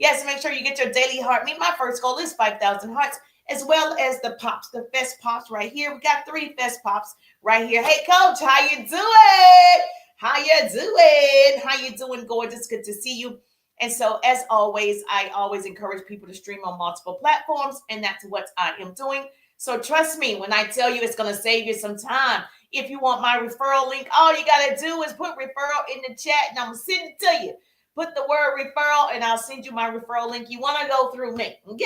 Yes, make sure you get your daily heart. Me, my first goal is 5,000 hearts, as well as the pops, the fest pops right here. We got 3 fest pops right here. Hey, coach, how you doing? How you doing? How you doing, gorgeous? Good to see you. And so, as always, I always encourage people to stream on multiple platforms, and that's what I am doing. So trust me when I tell you it's going to save you some time. If you want my referral link, all you got to do is put referral in the chat, and I'm going to send it to you. Put the word referral, and I'll send you my referral link. You want to go through me, okay?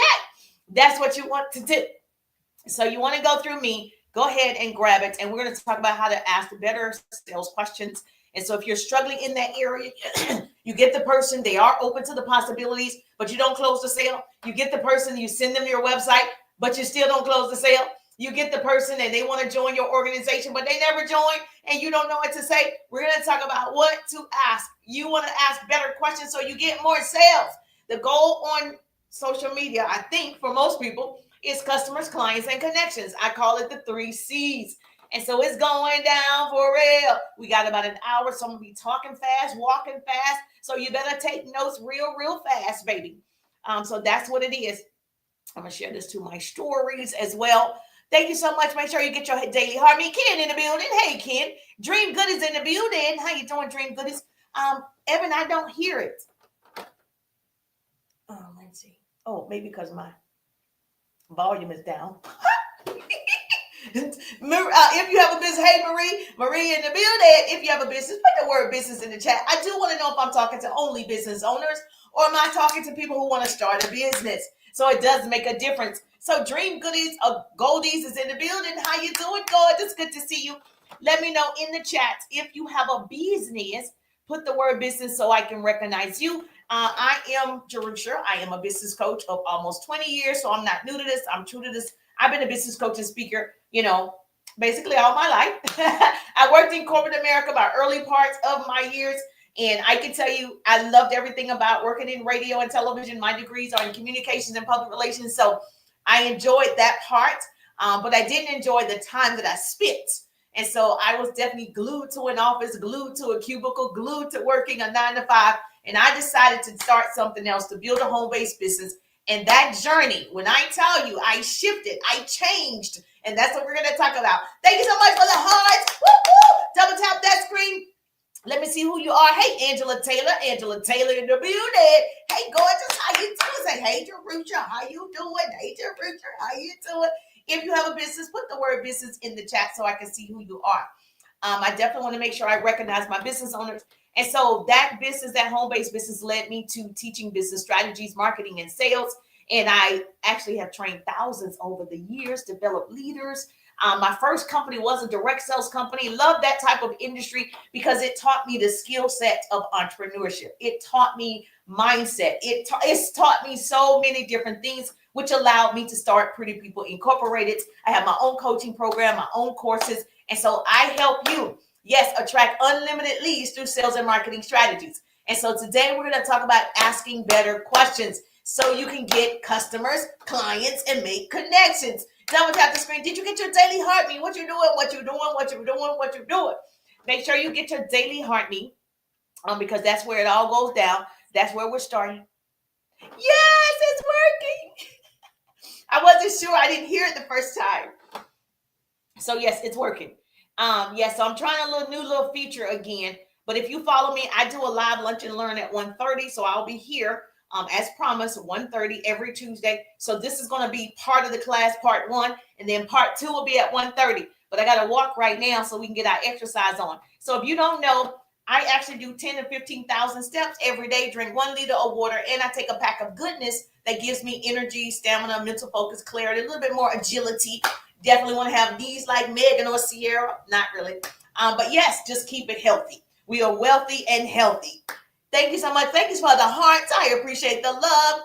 That's what you want to do. So you want to go through me, go ahead and grab it. And we're going to talk about how to ask better sales questions. And so if you're struggling in that area, you get the person, they are open to the possibilities, but you don't close the sale. You get the person, you send them your website, but you still don't close the sale. You get the person and they want to join your organization, but they never join and you don't know what to say. We're going to talk about what to ask. You want to ask better questions so you get more sales. The goal on social media, I think, for most people, is customers, clients, and connections. I call it the 3 C's. And so it's going down for real. We got about an hour, so I'm going to be talking fast, walking fast. So you better take notes real fast, baby. So that's what it is. I'm going to share this to my stories as well. Thank you so much. Make sure you get your daily heart. Me, Ken in the building. Hey, Ken. Dream Goodies in the building. How you doing, Dream Goodies? Evan, I don't hear it. Let's see. Oh, maybe because my volume is down. If you have a business, hey, Marie in the building. If you have a business, put the word business in the chat. I do want to know if I'm talking to only business owners or am I talking to people who want to start a business? So it does make a difference. So Dream Goodies, Goldies is in the building. How you doing, God? It's good to see you. Let me know in the chat if you have a business. Put the word business so I can recognize you. I am Jerusha. I am a business coach of almost 20 years, so I'm not new to this. I'm true to this. I've been a business coach and speaker, basically all my life. I worked in corporate America my early parts of my years, and I can tell you I loved everything about working in radio and television. My degrees are in communications and public relations, so I enjoyed that part, but I didn't enjoy the time that I spent. And so I was definitely glued to an office, glued to a cubicle, glued to working a 9 to 5. And I decided to start something else, to build a home-based business. And that journey, when I tell you, I shifted, I changed. And that's what we're going to talk about. Thank you so much for the hearts. Woo-hoo! Double tap that screen. Let me see who you are. Hey, Angela Taylor in the building. Hey, gorgeous, how you doing? Say, hey, Jerusha, how you doing? Hey, Jerusha, how you doing? If you have a business, put the word business in the chat so I can see who you are. I definitely want to make sure I recognize my business owners. And so that business, that home-based business led me to teaching business strategies, marketing, and sales. And I actually have trained thousands over the years, developed leaders. My first company was a direct sales company. Love that type of industry because it taught me the skill set of entrepreneurship. It taught me mindset. It's taught me so many different things, which allowed me to start Pretty People Incorporated. I have my own coaching program, my own courses. And so I help you, yes, attract unlimited leads through sales and marketing strategies. And so today we're going to talk about asking better questions so you can get customers, clients, and make connections. Double tap the screen. Did you get your daily heartbeat? What you doing? Make sure you get your daily heartbeat because that's where it all goes down. That's where we're starting. Yes, it's working. I wasn't sure. I didn't hear it the first time. So yes, it's working. Yes, so I'm trying a new little feature again. But if you follow me, I do a live lunch and learn at 1:30. So I'll be here as promised, 1:30 every Tuesday. So this is going to be part of the class, part 1, and then part 2 will be at 1:30. But I got to walk right now so we can get our exercise on. So if you don't know, I actually do 10 to 15,000 steps every day, drink 1 liter of water, and I take a pack of goodness that gives me energy, stamina, mental focus, clarity, a little bit more agility. Definitely want to have knees like Megan or Sierra. Not really. But yes, just keep it healthy. We are wealthy and healthy. Thank you so much. Thank you for the hearts. I appreciate the love.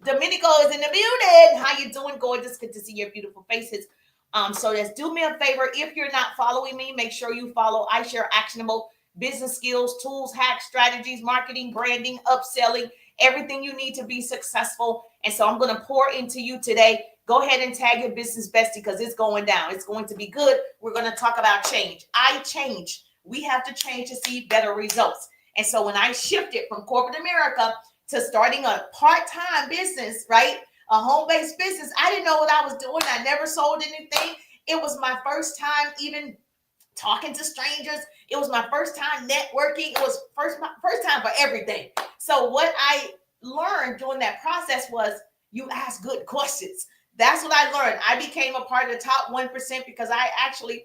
Domenico is in the building. How you doing, gorgeous? Good to see your beautiful faces. So just do me a favor. If you're not following me, make sure you follow. I share actionable business skills, tools, hacks, strategies, marketing, branding, upselling, everything you need to be successful. And so I'm going to pour into you today. Go ahead and tag your business bestie because it's going down. It's going to be good. We're going to talk about change. I changed. We have to change to see better results. And so when I shifted from corporate America to starting a part-time business, right? A home-based business. I didn't know what I was doing. I never sold anything. It was my first time even talking to strangers. It was my first time networking. It was my first time for everything. So what I learned during that process was you ask good questions. That's what I learned. I became a part of the top 1% because I actually,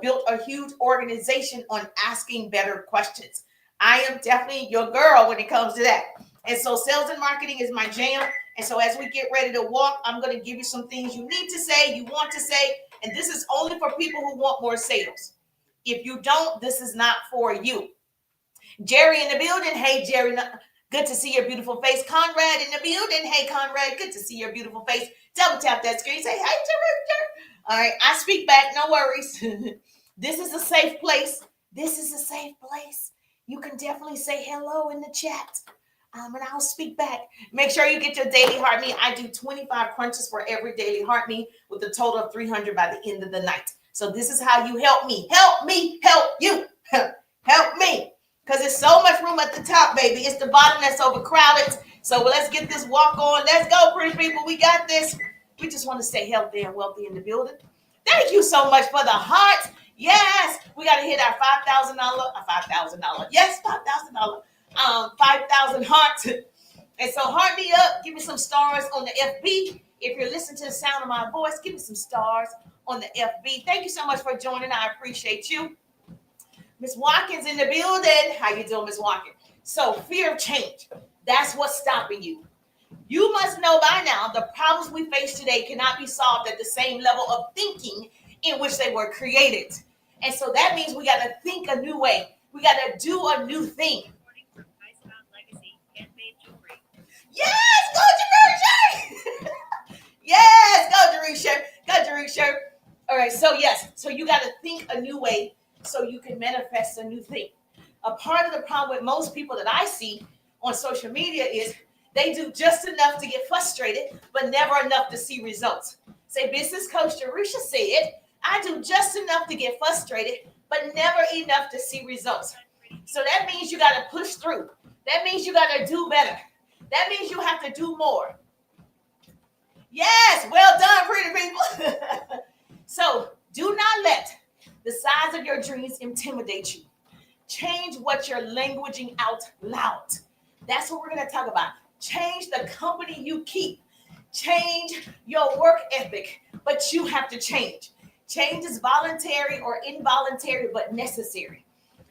built a huge organization on asking better questions. I am definitely your girl when it comes to that. And so sales and marketing is my jam. And so as we get ready to walk, I'm going to give you some things you need to say, you want to say, and this is only for people who want more sales. If you don't, this is not for you. Jerry in the building. Hey, Jerry. Good to see your beautiful face. Conrad in the building. Hey, Conrad. Good to see your beautiful face. Double tap that screen. Say, hey, Jerry. All right. I speak back. No worries. This is a safe place. This is a safe place. You can definitely say hello in the chat. And I'll speak back. Make sure you get your daily heart meet. I do 25 crunches for every daily heart meet with a total of 300 by the end of the night. So this is how you help me. Help me, help you. Help me. Because there's so much room at the top, baby. It's the bottom that's overcrowded. So let's get this walk on. Let's go, pretty people. We got this. We just want to stay healthy and wealthy in the building. Thank you so much for the hearts. Yes. We got to hit our $5,000. $5,000. Yes, $5,000. 5,000 hearts. And so heart me up. Give me some stars on the FB. If you're listening to the sound of my voice, give me some stars on the FB. Thank you so much for joining. I appreciate you. Miss Watkins in the building. How you doing, Miss Watkins? So fear of change. That's what's stopping you. You must know by now the problems we face today cannot be solved at the same level of thinking in which they were created. And so that means we got to think a new way. We got to do a new thing. Yes, go Jerry. Yes, go Jerry. Go Jerry. All right, so yes, so you got to think a new way so you can manifest a new thing. A part of the problem with most people that I see on social media is they do just enough to get frustrated, but never enough to see results. Say, business coach Jerusha said, I do just enough to get frustrated, but never enough to see results. So that means you got to push through. That means you got to do better. That means you have to do more. Yes, well done, pretty people. So do not let the size of your dreams intimidate you. Change what you're languaging out loud. That's what we're going to talk about. Change the company you keep. Change your work ethic, but you have to change. Change is voluntary or involuntary, but necessary.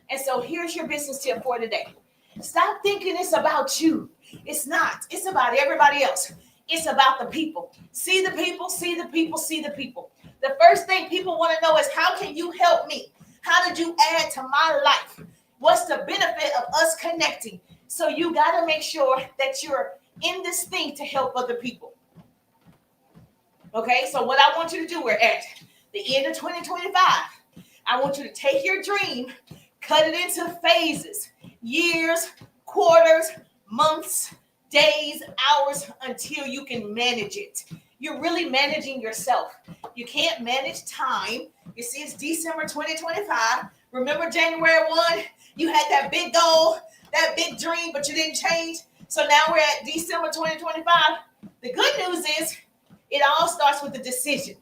And so here's your business tip for today. Stop thinking it's about you. It's not. It's about everybody else. It's about the people. See the people, see the people, see the people. The first thing people want to know is, how can you help me? How did you add to my life? What's the benefit of us connecting? So you got to make sure that you're in this thing to help other people. Okay, so what I want you to do, we're at the end of 2025. I want you to take your dream, cut it into phases, years, quarters, months, days, hours, until you can manage it. You're really managing yourself. You can't manage time. You see, it's December 2025. Remember January 1? You had that big goal, that big dream, but you didn't change. So now we're at December 2025. The good news is it all starts with a decision.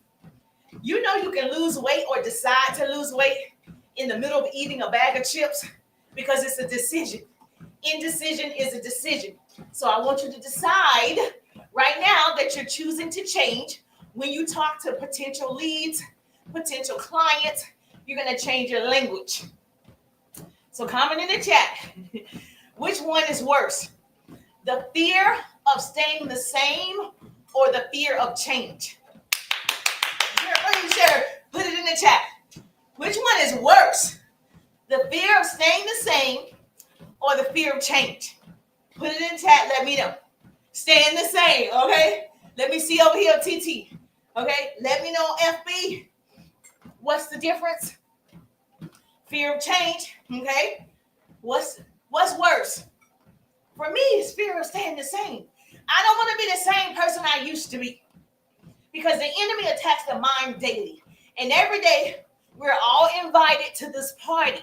You know you can lose weight or decide to lose weight in the middle of eating a bag of chips because it's a decision. Indecision is a decision. So I want you to decide right now that you're choosing to change. When you talk to potential leads, potential clients, you're going to change your language. So comment in the chat. Which one is worse? The fear of staying the same or the fear of change? Sure. Put it in the chat. Which one is worse? The fear of staying the same or the fear of change? Put it in the chat. Let me know. Staying the same, okay? Let me see over here, TT. Okay? Let me know, FB. What's the difference? Fear of change, okay? What's worse? For me, it's fear of staying the same. I don't want to be the same person I used to be, because the enemy attacks the mind daily. And every day, we're all invited to this party,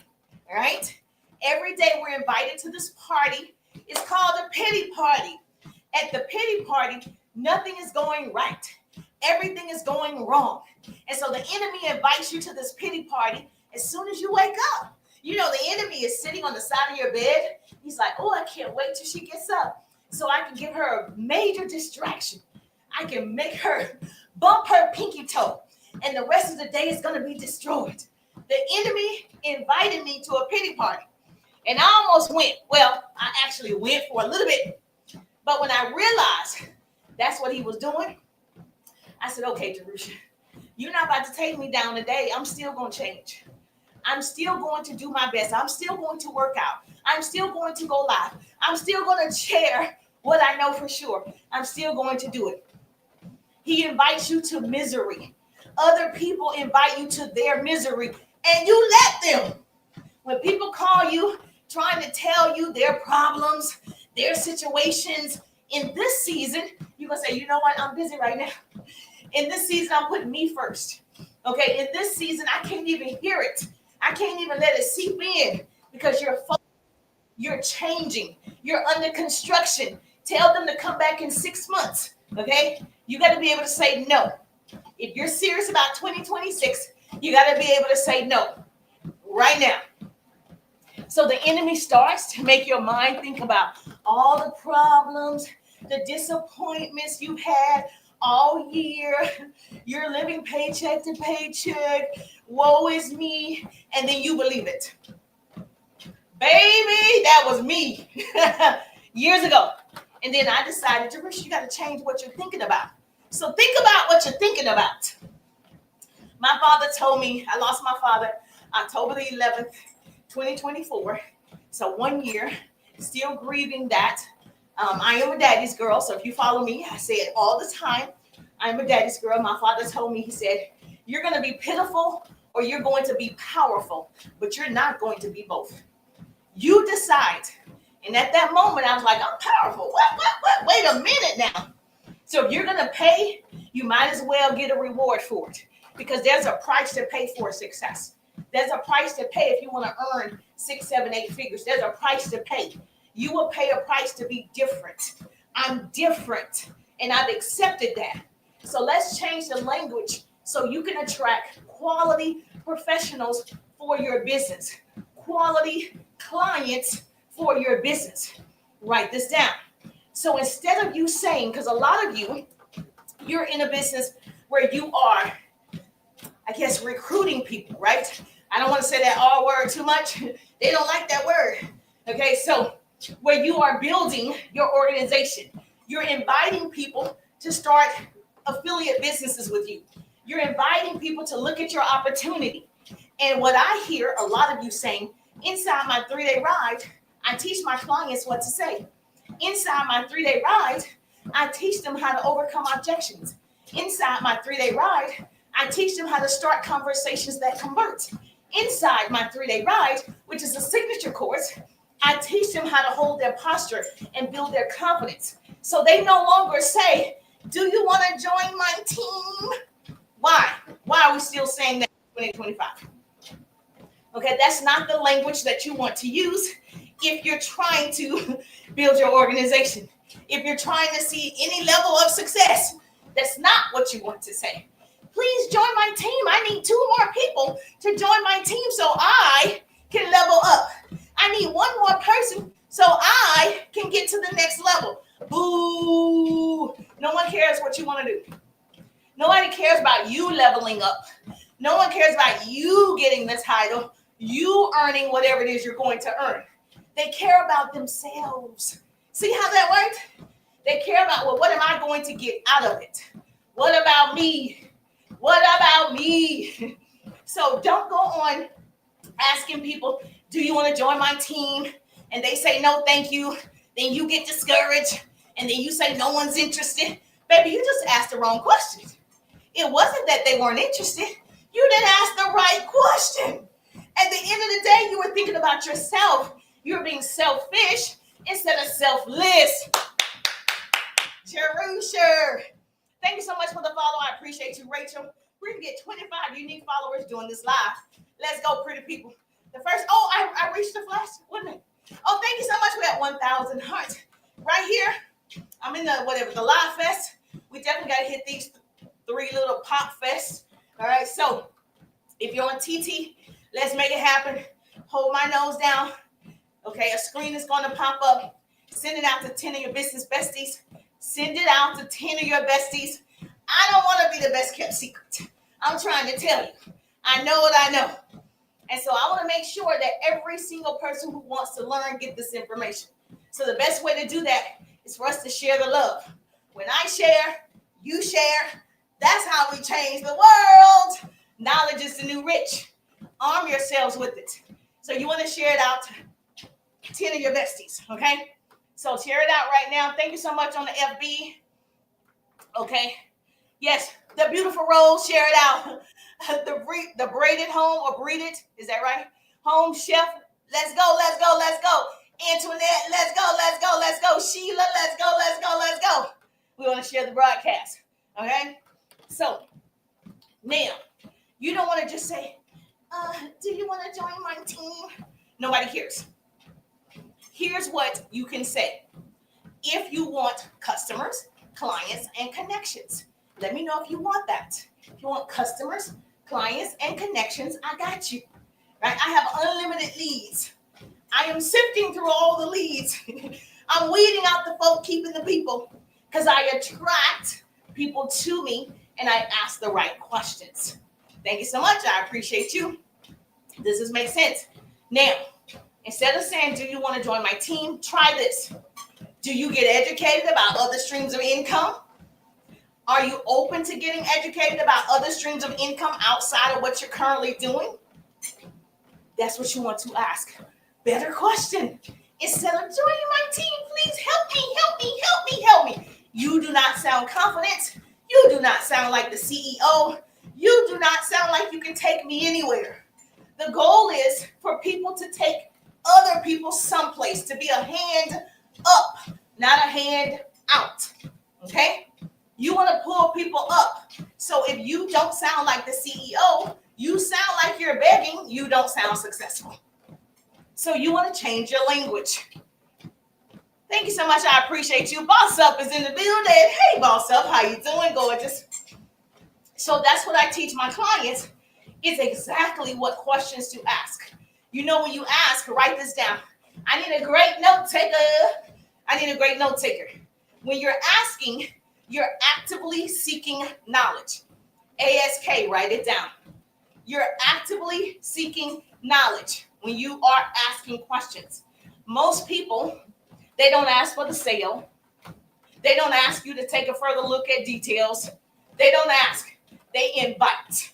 right? Every day, we're invited to this party, It's called a pity party. At the pity party, nothing is going right. Everything is going wrong. And so the enemy invites you to this pity party as soon as you wake up. You know, the enemy is sitting on the side of your bed. He's like, oh, I can't wait till she gets up so I can give her a major distraction. I can make her bump her pinky toe, and the rest of the day is going to be destroyed. The enemy invited me to a pity party, and I almost went. Well, I actually went for a little bit, but when I realized that's what he was doing, I said, okay, Jerusha, you're not about to take me down today. I'm still going to change. I'm still going to do my best. I'm still going to work out. I'm still going to go live. I'm still going to share what I know for sure. I'm still going to do it. He invites you to misery. Other people invite you to their misery, and you let them. When people call you trying to tell you their problems, their situations, in this season, you're going to say, you know what? I'm busy right now. In this season, I'm putting me first. Okay, in this season, I can't even hear it. I can't even let it seep in because you're changing. You're under construction. Tell them to come back in 6 months. Okay, you got to be able to say no. If you're serious about 2026, you got to be able to say no right now. So the enemy starts to make your mind think about all the problems, the disappointments you've had all year. You're living paycheck to paycheck. Woe is me. And then you believe it. Baby, that was me years ago. And then I decided, Jerusha, you got to change what you're thinking about. So think about what you're thinking about. My father told me, I lost my father October the 11th, 2024. So 1 year, still grieving that. I am a daddy's girl. So if you follow me, I say it all the time. I'm a daddy's girl. My father told me, he said, you're going to be pitiful or you're going to be powerful, but you're not going to be both. You decide. And at that moment, I was like, I'm powerful. What? Wait a minute now. So if you're going to pay, you might as well get a reward for it because there's a price to pay for success. There's a price to pay if you want to earn 6, 7, 8 figures. There's a price to pay. You will pay a price to be different. I'm different, and I've accepted that. So let's change the language so you can attract quality professionals for your business, quality clients for your business. Write this down. So instead of you saying, because a lot of you, you're in a business where you are, I guess, recruiting people, right? I don't want to say that R word too much. They don't like that word. Okay, so where you are building your organization, you're inviting people to start affiliate businesses with you. You're inviting people to look at your opportunity. And what I hear a lot of you saying, inside my 3-day ride, I teach my clients what to say. Inside my 3-day ride, I teach them how to overcome objections. Inside my 3-day ride, I teach them how to start conversations that convert. Inside my 3-day ride, which is a signature course, I teach them how to hold their posture and build their confidence. So they no longer say, do you want to join my team? Why? Why are we still saying that in 2025? Okay, that's not the language that you want to use if you're trying to build your organization. If you're trying to see any level of success, that's not what you want to say. Please join my team. I need 2 more people to join my team so I can level up. I need 1 more person so I can get to the next level. Boo! No one cares what you want to do. Nobody cares about you leveling up. No one cares about you getting the title, you earning whatever it is you're going to earn. They care about themselves. See how that works? They care about, well, what am I going to get out of it? What about me? What about me? So don't go on asking people, do you want to join my team? And they say, no, thank you. Then you get discouraged. And then you say, no one's interested. Baby, you just asked the wrong question. It wasn't that they weren't interested. You didn't ask the right question. At the end of the day, you were thinking about yourself. You were being selfish instead of selfless. Jerusha. Thank you so much for the follow. I appreciate you, Rachel. We're going to get 25 unique followers doing this live. Let's go, pretty people. The first, I reached the flash. Wait a minute. Oh, thank you so much for that 1,000 hearts. Right here, I'm in the live fest. We definitely got to hit these 3 little pop fests. All right, so if you're on TT, let's make it happen. Hold my nose down. Okay, a screen is going to pop up. Send it out to 10 of your business besties. Send it out to 10 of your besties. I don't want to be the best kept secret. I'm trying to tell you. I know what I know. And so I want to make sure that every single person who wants to learn get this information. So the best way to do that is for us to share the love. When I share, you share. That's how we change the world. Knowledge is the new rich. Arm yourselves with it. So you want to share it out to 10 of your besties, okay? So share it out right now. Thank you so much on the FB. Okay. Yes, the beautiful Rose, share it out. The braided home or braided, is that right? Home chef, let's go, let's go, let's go. Antoinette, let's go, let's go, let's go. Sheila, let's go, let's go, let's go. We want to share the broadcast, okay? So now, you don't want to just say, do you want to join my team? Nobody cares. Here's what you can say. If you want customers, clients, and connections, let me know if you want that. If you want customers, clients, and connections, I got you. Right? I have unlimited leads. I am sifting through all the leads. I'm weeding out the folk, keeping the people, because I attract people to me and I ask the right questions. Thank you so much. I appreciate you. Does this make sense? Now, instead of saying, do you want to join my team? Try this. Do you get educated about other streams of income? Are you open to getting educated about other streams of income outside of what you're currently doing? That's what you want to ask. Better question. Instead of joining my team, please help me, help me, help me, help me. You do not sound confident. You do not sound like the CEO. You do not sound like you can take me anywhere. The goal is for people to take other people someplace, to be a hand up, not a hand out. Okay? You want to pull people up. So if you don't sound like the CEO, you sound like you're begging, you don't sound successful. So you want to change your language. Thank you so much. I appreciate you. Boss Up is in the building. Hey, Boss Up, how you doing, gorgeous? So that's what I teach my clients, is exactly what questions to ask. You know, when you ask, write this down. I need a great note taker. I need a great note taker. When you're asking, you're actively seeking knowledge. ASK, write it down. You're actively seeking knowledge when you are asking questions. Most people, they don't ask for the sale. They don't ask you to take a further look at details. They don't ask. They invite.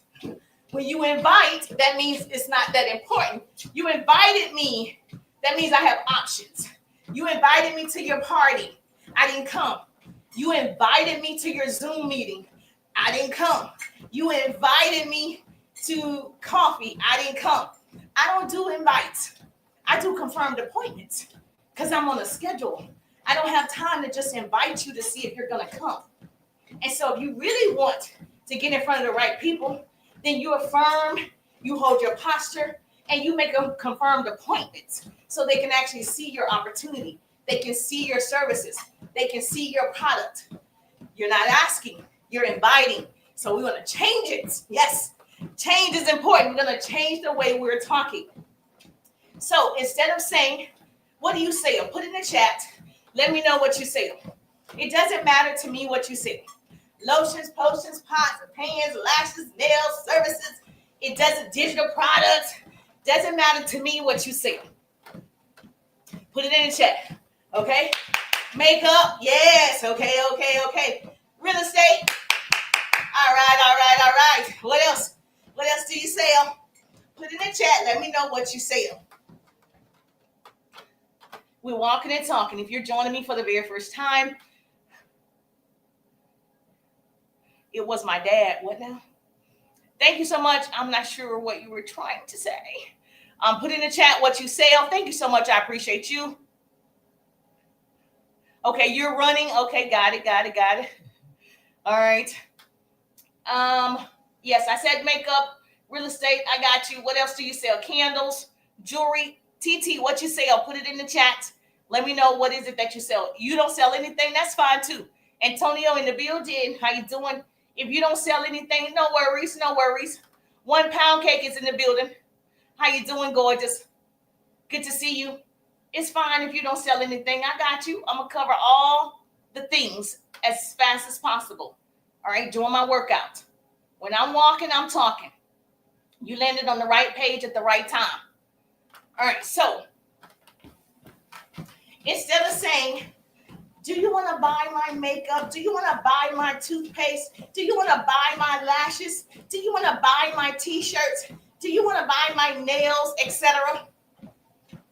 When you invite, that means it's not that important. You invited me. That means I have options. You invited me to your party. I didn't come. You invited me to your Zoom meeting. I didn't come. You invited me to coffee. I didn't come. I don't do invites. I do confirmed appointments because I'm on a schedule. I don't have time to just invite you to see if you're going to come. And so if you really want to get in front of the right people, then you affirm, you hold your posture, and you make a confirmed appointments so they can actually see your opportunity. They can see your services. They can see your product. You're not asking, you're inviting. So we want to change it. Yes, change is important. We're going to change the way we're talking. So instead of saying, what do you say? Put in the chat. Let me know what you say. It doesn't matter to me what you say. Lotions, potions, pots, pans, lashes, nails, services. It doesn't, digital products. Doesn't matter to me what you say. Put it in the chat. Okay? Makeup. Yes. Okay. Real estate. All right. What else? What else do you sell? Put it in the chat. Let me know what you sell. We're walking and talking. If you're joining me for the very first time, it was my dad. What now? Thank you so much. I'm not sure what you were trying to say. Put in the chat what you sell. Thank you so much. I appreciate you. Okay, you're running. Okay, got it. All right. Yes, I said makeup, real estate. I got you. What else do you sell? Candles, jewelry. TT, what you sell? Put it in the chat. Let me know what is it that you sell. You don't sell anything, that's fine too. Antonio in the building, how you doing? If you don't sell anything, no worries, no worries. 1 pound cake is in the building. How you doing, gorgeous? Good to see you. It's fine if you don't sell anything. I got you. I'm going to cover all the things as fast as possible. All right, doing my workout. When I'm walking, I'm talking. You landed on the right page at the right time. All right, so instead of saying, do you want to buy my makeup? Do you want to buy my toothpaste? Do you want to buy my lashes? Do you want to buy my t-shirts? Do you want to buy my nails, etc.?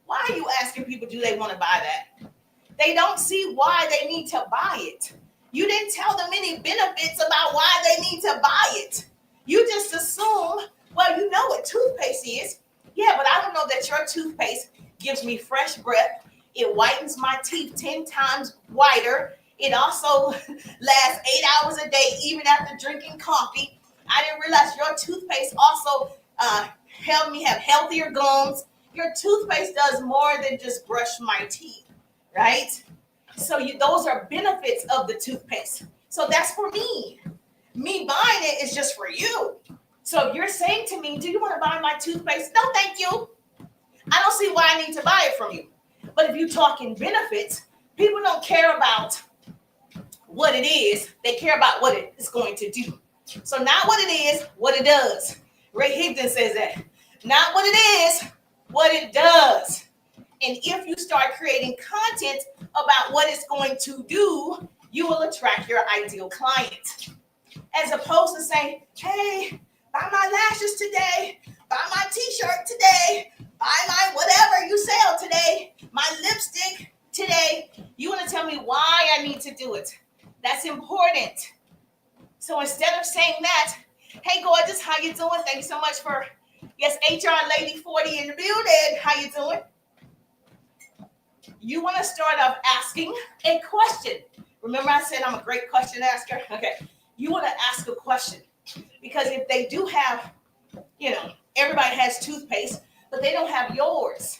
Why are you asking people, do they want to buy that? They don't see why they need to buy it. You didn't tell them any benefits about why they need to buy it. You just assume, well, you know what toothpaste is. Yeah, but I don't know that your toothpaste gives me fresh breath. It whitens my teeth 10 times whiter. It also lasts 8 hours a day, even after drinking coffee. I didn't realize your toothpaste also helped me have healthier gums. Your toothpaste does more than just brush my teeth, right? So those are benefits of the toothpaste. So that's for me. Me buying it is just for you. So if you're saying to me, do you want to buy my toothpaste? No, thank you. I don't see why I need to buy it from you. But if you're talking benefits, people don't care about what it is. They care about what it is going to do. So not what it is, what it does. Ray Higdon says that. Not what it is, what it does. And if you start creating content about what it's going to do, you will attract your ideal client. As opposed to saying, hey, buy my lashes today, buy my t-shirt today, buy my whatever you sell today, my lipstick today. You want to tell me why I need to do it. That's important. So instead of saying that, hey, gorgeous, how you doing? Thank you so much for, yes, HR Lady 40 in the building. How you doing? You want to start off asking a question. Remember I said I'm a great question asker? Okay. You want to ask a question. Because if they do have, everybody has toothpaste, but they don't have yours.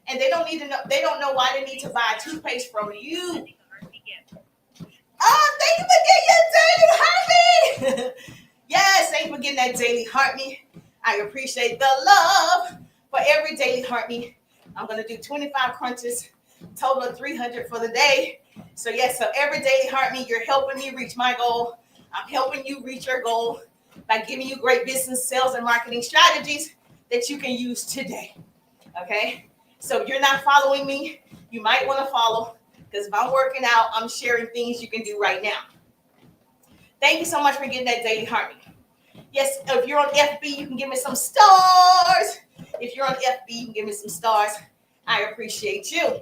And they don't know why they need to buy toothpaste from you. Oh, thank you for getting your daily heart me. Yes, thank you for getting that daily heart me. I appreciate the love. For every daily heart me, I'm going to do 25 crunches, total of 300 for the day. So yes, so every daily heart me, you're helping me reach my goal. I'm helping you reach your goal by giving you great business, sales, and marketing strategies that you can use today. Okay? So if you're not following me, you might want to follow, because if I'm working out, I'm sharing things you can do right now. Thank you so much for getting that daily heart me. Yes, if you're on FB, you can give me some stars. If you're on FB, you can give me some stars. I appreciate you.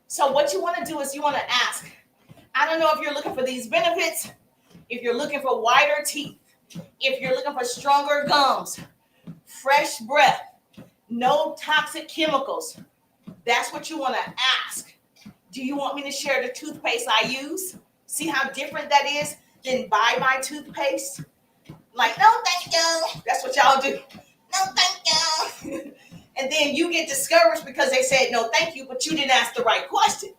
So what you want to do is you want to ask, I don't know if you're looking for these benefits, if you're looking for whiter teeth, if you're looking for stronger gums, fresh breath, no toxic chemicals. That's what you want to ask. Do you want me to share the toothpaste I use? See how different that is than buy my toothpaste? Like, no, thank you. That's what y'all do. No, thank you. And then you get discouraged because they said no, thank you, but you didn't ask the right question.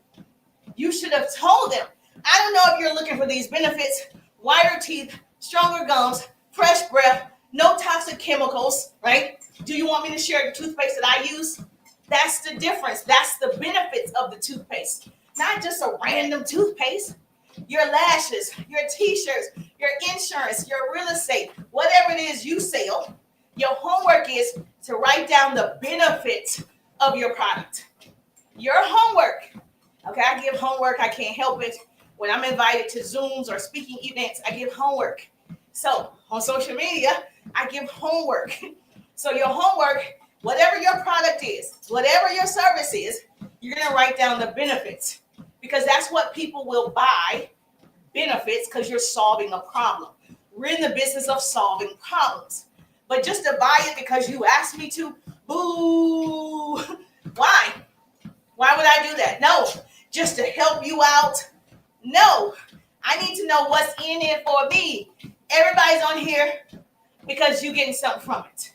You should have told them, I don't know if you're looking for these benefits, whiter teeth, stronger gums, fresh breath, no toxic chemicals, right? Do you want me to share the toothpaste that I use? That's the difference. That's the benefits of the toothpaste. Not just a random toothpaste. Your lashes, your t-shirts, your insurance, your real estate, whatever it is you sell, your homework is to write down the benefits of your product. Your homework. Okay, I give homework. I can't help it. When I'm invited to Zooms or speaking events, I give homework. So on social media, I give homework. So your homework, whatever your product is, whatever your service is, you're going to write down the benefits, because that's what people will buy, benefits, because you're solving a problem. We're in the business of solving problems. But just to buy it because you asked me to, boo. Why? Why would I do that? No, just to help you out. No, I need to know what's in it for me. Everybody's on here because you're getting something from it.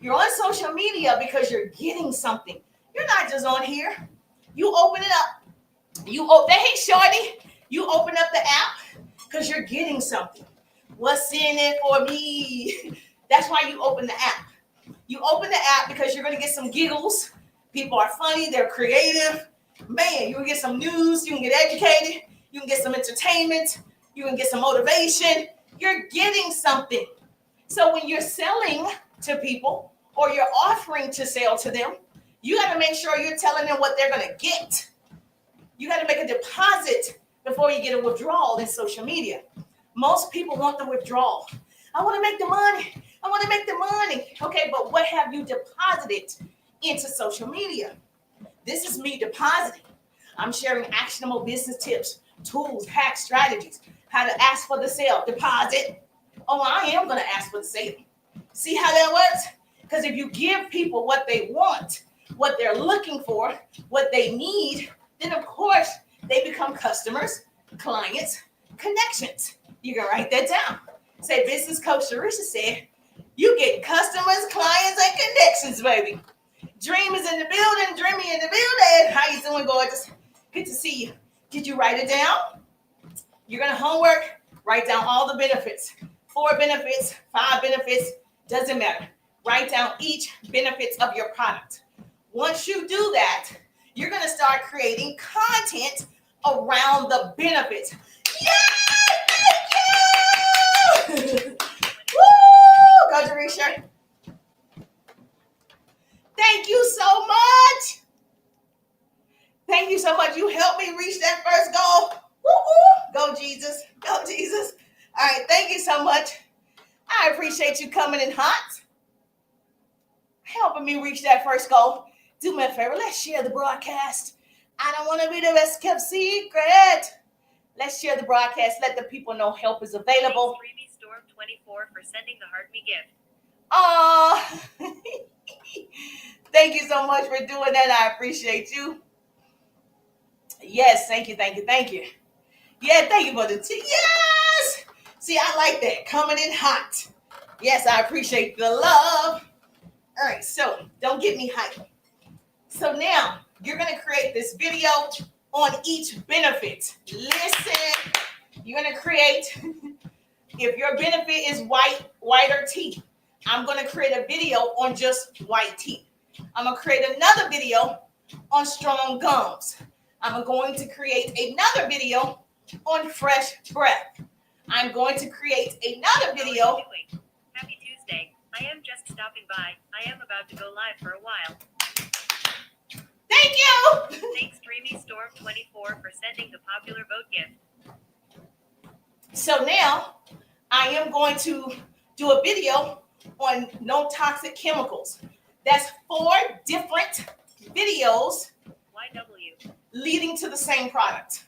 You're on social media because you're getting something. You're not just on here. You open it up. Hey, shorty, you open up the app because you're getting something. What's in it for me? That's why you open the app. You open the app because you're going to get some giggles. People are funny. They're creative. Man, you can get some news. You can get educated. You can get some entertainment. You can get some motivation. You're getting something. So when you're selling to people or you're offering to sell to them, you got to make sure you're telling them what they're going to get. You got to make a deposit before you get a withdrawal in social media. Most people want the withdrawal. I want to make the money. I want to make the money. Okay, but what have you deposited into social media? This is me depositing. I'm sharing actionable business tips, tools, hacks, strategies, how to ask for the sale, deposit. Oh, I am going to ask for the sale. See how that works? Because if you give people what they want, what they're looking for, what they need, then of course they become customers, clients, connections. You can write that down. Say, Business Coach Sharisha said, you get customers, clients, and connections, baby. Dream is in the building. Dreamy in the building. How you doing, gorgeous? Good to see you. Did you write it down? You're going to homework. Write down all the benefits. 4 benefits, 5 benefits. Doesn't matter. Write down each benefits of your product. Once you do that, you're going to start creating content around the benefits. Yay! Thank you! Woo! Go, Jarisha. Thank you so much. Thank you so much. You helped me reach that first goal. Woo-hoo. Go, Jesus. Go, Jesus. All right. Thank you so much. I appreciate you coming in hot, helping me reach that first goal. Do me a favor. Let's share the broadcast. I don't want to be the best kept secret. Let's share the broadcast. Let the people know help is available. Thanks, Storm24 for sending the Heart Me gift. Oh, thank you so much for doing that. I appreciate you. Yes, thank you, thank you, thank you. Yeah, thank you for the tea. Yes. See, I like that. Coming in hot. Yes, I appreciate the love. All right, so don't get me hyped. So now you're going to create this video on each benefit. Listen, you're going to create, if your benefit is whiter teeth, I'm going to create a video on just white teeth. I'm going to create another video on strong gums. I'm going to create another video on fresh breath. I'm going to create another video. Happy Tuesday. I am just stopping by. I am about to go live for a while. Thank you. Thanks, Dreamy Storm24 for sending the popular vote gift. So now I am going to do a video on no toxic chemicals. That's 4 different videos YW. leading to the same product.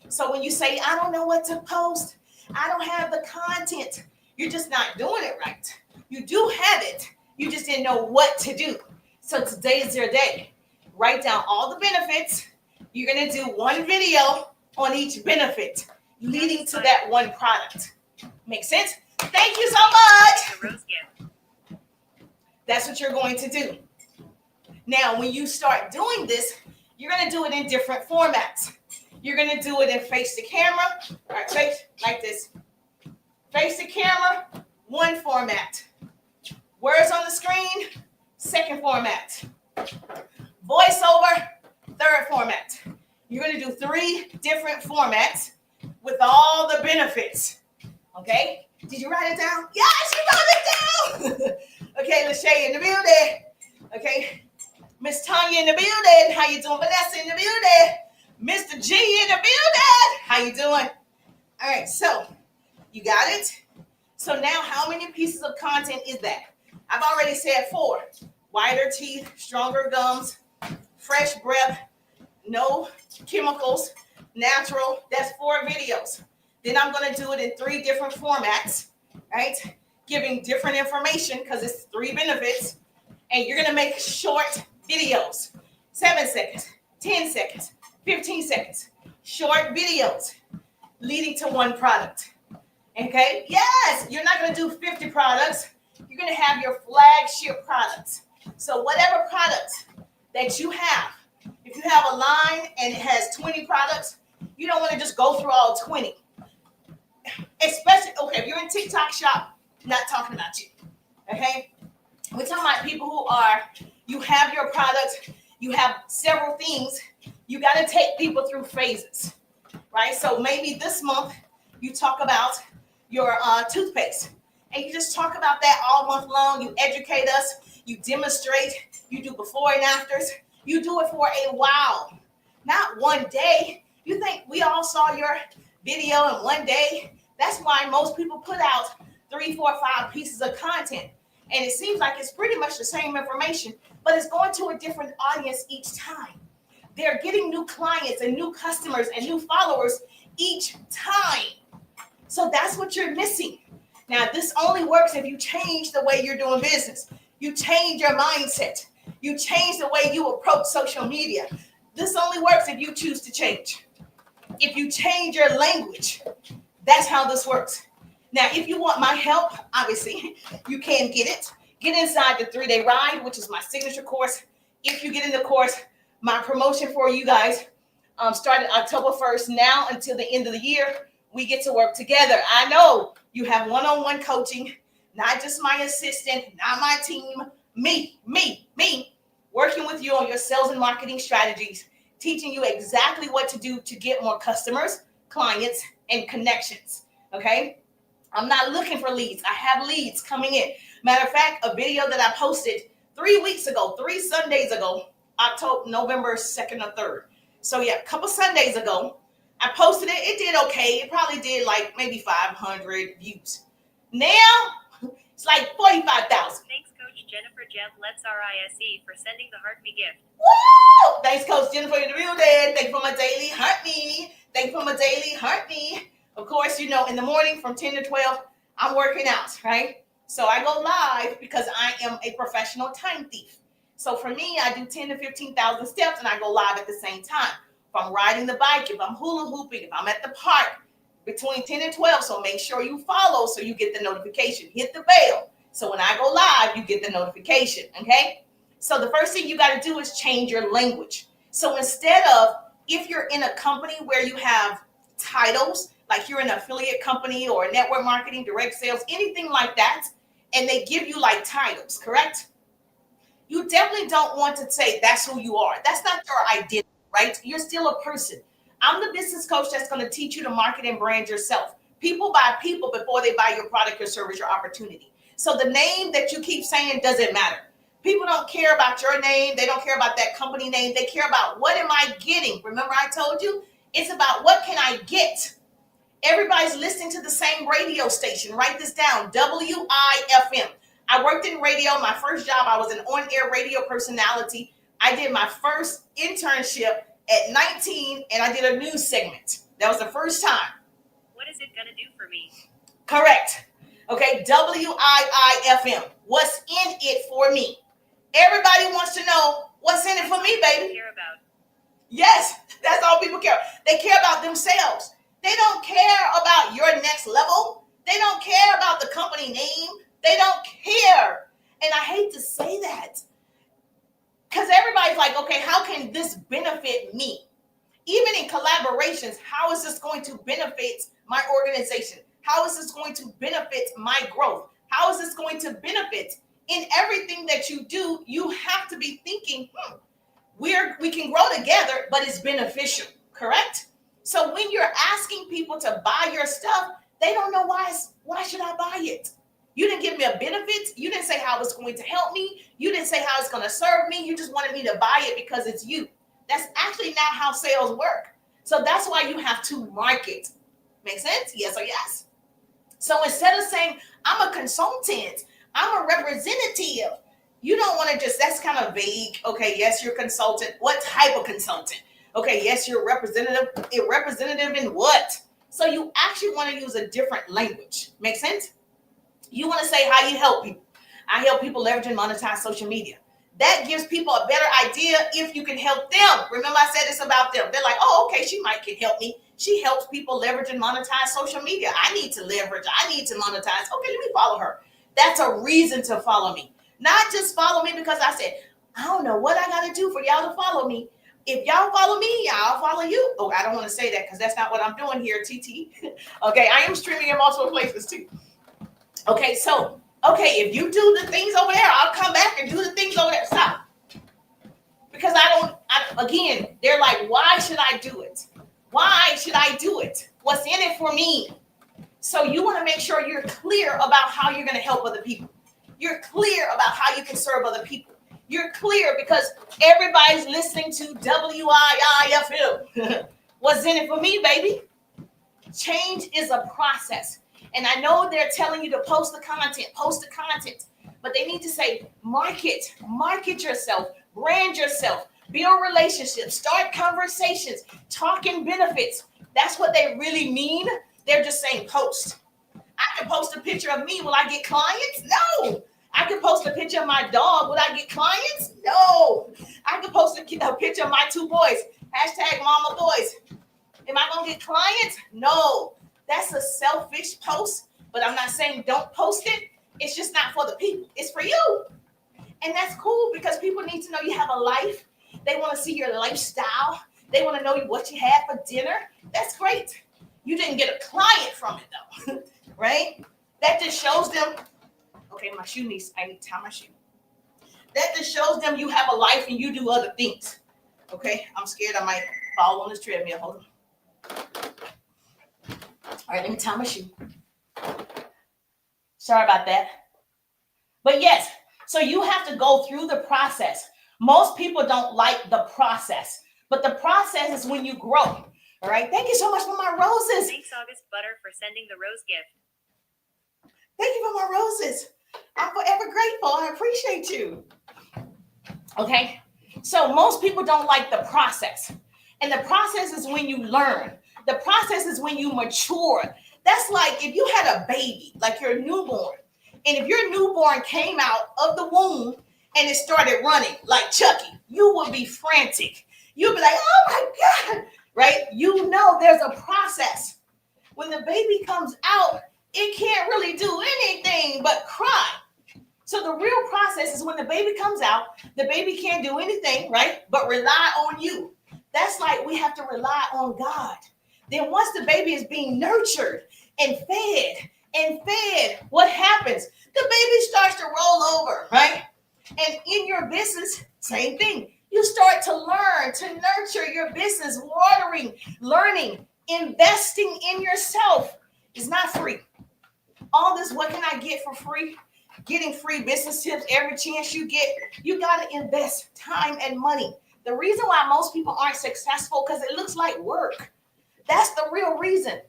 So when you say, I don't know what to post, I don't have the content, you're just not doing it right. You do have it. You just didn't know what to do. So today is your day. Write down all the benefits. You're going to do one video on each benefit leading to that one product. Make sense? Thank you so much. The rose gift. That's what you're going to do. Now, when you start doing this, you're going to do it in different formats. You're going to do it in face to camera, or face like this. Face to camera, one format. Words on the screen, second format. Voiceover, third format. You're going to do 3 different formats with all the benefits. Okay? Did you write it down? Yes, you wrote it down. Okay, Lachey in the building. Okay. Miss Tanya in the building. How you doing? Vanessa in the building. Mr. G in the building. How you doing? All right, so you got it? So now how many pieces of content is that? I've already said 4. Whiter teeth, stronger gums, fresh breath, no chemicals, natural. That's 4 videos. Then I'm going to do it in 3 different formats, right? Giving different information because it's 3 benefits. And you're going to make short videos, 7 seconds, 10 seconds, 15 seconds, short videos leading to one product. Okay? Yes, you're not going to do 50 products. you're going to have your flagship products. So whatever product that you have, if you have a line and it has 20 products, you don't want to just go through all 20. Especially, okay, if you're in TikTok shop, not talking about you. Okay? We're talking about people who are, you have your product, you have several things, you got to take people through phases, right? So maybe this month you talk about your toothpaste, and you just talk about that all month long. You educate us, you demonstrate, you do before and afters, you do it for a while, not one day. You think we all saw your video in one day? That's why most people put out 3, 4, 5 pieces of content. And it seems like it's pretty much the same information, but it's going to a different audience each time. They're getting new clients and new customers and new followers each time. So that's what you're missing. Now, this only works if you change the way you're doing business. You change your mindset. You change the way you approach social media. This only works if you choose to change. If you change your language, that's how this works. Now, if you want my help, obviously, you can get it. Get inside the 3-day ride, which is my signature course. If you get in the course, my promotion for you guys started October 1st. Now until the end of the year, we get to work together. I know you have one-on-one coaching, not just my assistant, not my team, me, working with you on your sales and marketing strategies, teaching you exactly what to do to get more customers, clients, and connections, okay? I'm not looking for leads. I have leads coming in. Matter of fact, a video that I posted 3 weeks ago, 3 Sundays ago, November 2nd or 3rd. So yeah, a couple Sundays ago, I posted it. It did okay. It probably did like maybe 500 views. Now, it's like 45,000. Thanks, Coach Jennifer Jeff Let's RISE for sending the Heart Me gift. Woo! Thanks, Coach Jennifer in the real dad. Thank you for my daily Heart Me. Thank you for my daily Heart Me. Of course, you know, in the morning from 10 to 12, I'm working out, right? So I go live because I am a professional time thief. So for me, I do 10 to 15,000 steps and I go live at the same time. If I'm riding the bike, if I'm hula hooping, if I'm at the park, between 10 and 12. So make sure you follow so you get the notification. Hit the bell. So when I go live, you get the notification, okay? So the first thing you got to do is change your language. So instead of, if you're in a company where you have titles, like you're an affiliate company or a network marketing, direct sales, anything like that, and they give you like titles, correct? You definitely don't want to say that's who you are. That's not your identity, right? You're still a person. I'm the business coach that's going to teach you to market and brand yourself. People buy people before they buy your product, your service, your opportunity. So the name that you keep saying doesn't matter. People don't care about your name. They don't care about that company name. They care about what am I getting? Remember I told you? It's about what can I get? Everybody's listening to the same radio station. Write this down, WIFM. I worked in radio. My first job, I was an on-air radio personality. I did my first internship at 19, and I did a news segment. That was the first time. What is it gonna do for me? Correct. Okay, WIIFM. What's in it for me? Everybody wants to know what's in it for me, baby. Care about. Yes, that's all people care. They care about themselves. They don't care about your next level. They don't care about the company name. They don't care. And I hate to say that because everybody's like, okay, how can this benefit me? Even in collaborations, how is this going to benefit my organization? How is this going to benefit my growth? How is this going to benefit in everything that you do? You have to be thinking, we can grow together, but it's beneficial, correct? So when you're asking people to buy your stuff, they don't know why should I buy it? You didn't give me a benefit. You didn't say how it's going to help me. You didn't say how it's going to serve me. You just wanted me to buy it because it's you. That's actually not how sales work. So that's why you have to market. Make sense? Yes or yes? So instead of saying, I'm a consultant, I'm a representative, you don't want to just, that's kind of vague. Okay, yes, you're a consultant. What type of consultant? Okay, yes, you're a representative. A representative in what? So you actually want to use a different language. Make sense? You want to say how you help people. I help people leverage and monetize social media. That gives people a better idea if you can help them. Remember I said it's about them. They're like, oh, okay, she might can help me. She helps people leverage and monetize social media. I need to leverage. I need to monetize. Okay, let me follow her. That's a reason to follow me. Not just follow me because I said, I don't know what I got to do for y'all to follow me. If y'all follow me, I'll follow you. Oh, I don't want to say that because that's not what I'm doing here, TT. Okay, I am streaming in multiple places too. Okay, so, okay, if you do the things over there, I'll come back and do the things over there. Stop. Because again, they're like, why should I do it? Why should I do it? What's in it for me? So you want to make sure you're clear about how you're going to help other people. You're clear about how you can serve other people. You're clear because everybody's listening to WIIFM. What's in it for me, baby? Change is a process. And I know they're telling you to post the content, but they need to say, market yourself, brand yourself, build relationships, start conversations, talking benefits. That's what they really mean. They're just saying post. I can post a picture of me. Will I get clients? No. I can post a picture of my dog. Will I get clients? No. I can post a picture of my two boys. Hashtag mama boys. Am I going to get clients? No. That's a selfish post, but I'm not saying don't post it. It's just not for the people. It's for you. And that's cool because people need to know you have a life. They want to see your lifestyle. They want to know what you had for dinner. That's great. You didn't get a client from it though, right? That just shows them, okay, I need to tie my shoe. That just shows them you have a life and you do other things. Okay, I'm scared I might fall on this treadmill. Hold on. All right, let me tie my shoe. Sorry about that. But yes, so you have to go through the process. Most people don't like the process, but the process is when you grow. All right. Thank you so much for my roses. Thanks, August Butter, for sending the rose gift. Thank you for my roses. I'm forever grateful. I appreciate you. Okay. So most people don't like the process. And the process is when you learn. The process is when you mature. That's like if you had a baby, like your newborn. And if your newborn came out of the womb and it started running like Chucky, you would be frantic. You'd be like, oh my God. Right? You know there's a process. When the baby comes out, it can't really do anything but cry. So the real process is when the baby comes out, the baby can't do anything, right? But rely on you. That's like we have to rely on God. Then once the baby is being nurtured and fed, what happens? The baby starts to roll over, right? And in your business, same thing. You start to learn, to nurture your business, watering, learning, investing in yourself is not free. All this, what can I get for free? Getting free business tips every chance you get. You got to invest time and money. The reason why most people aren't successful because it looks like work. That's the real reason.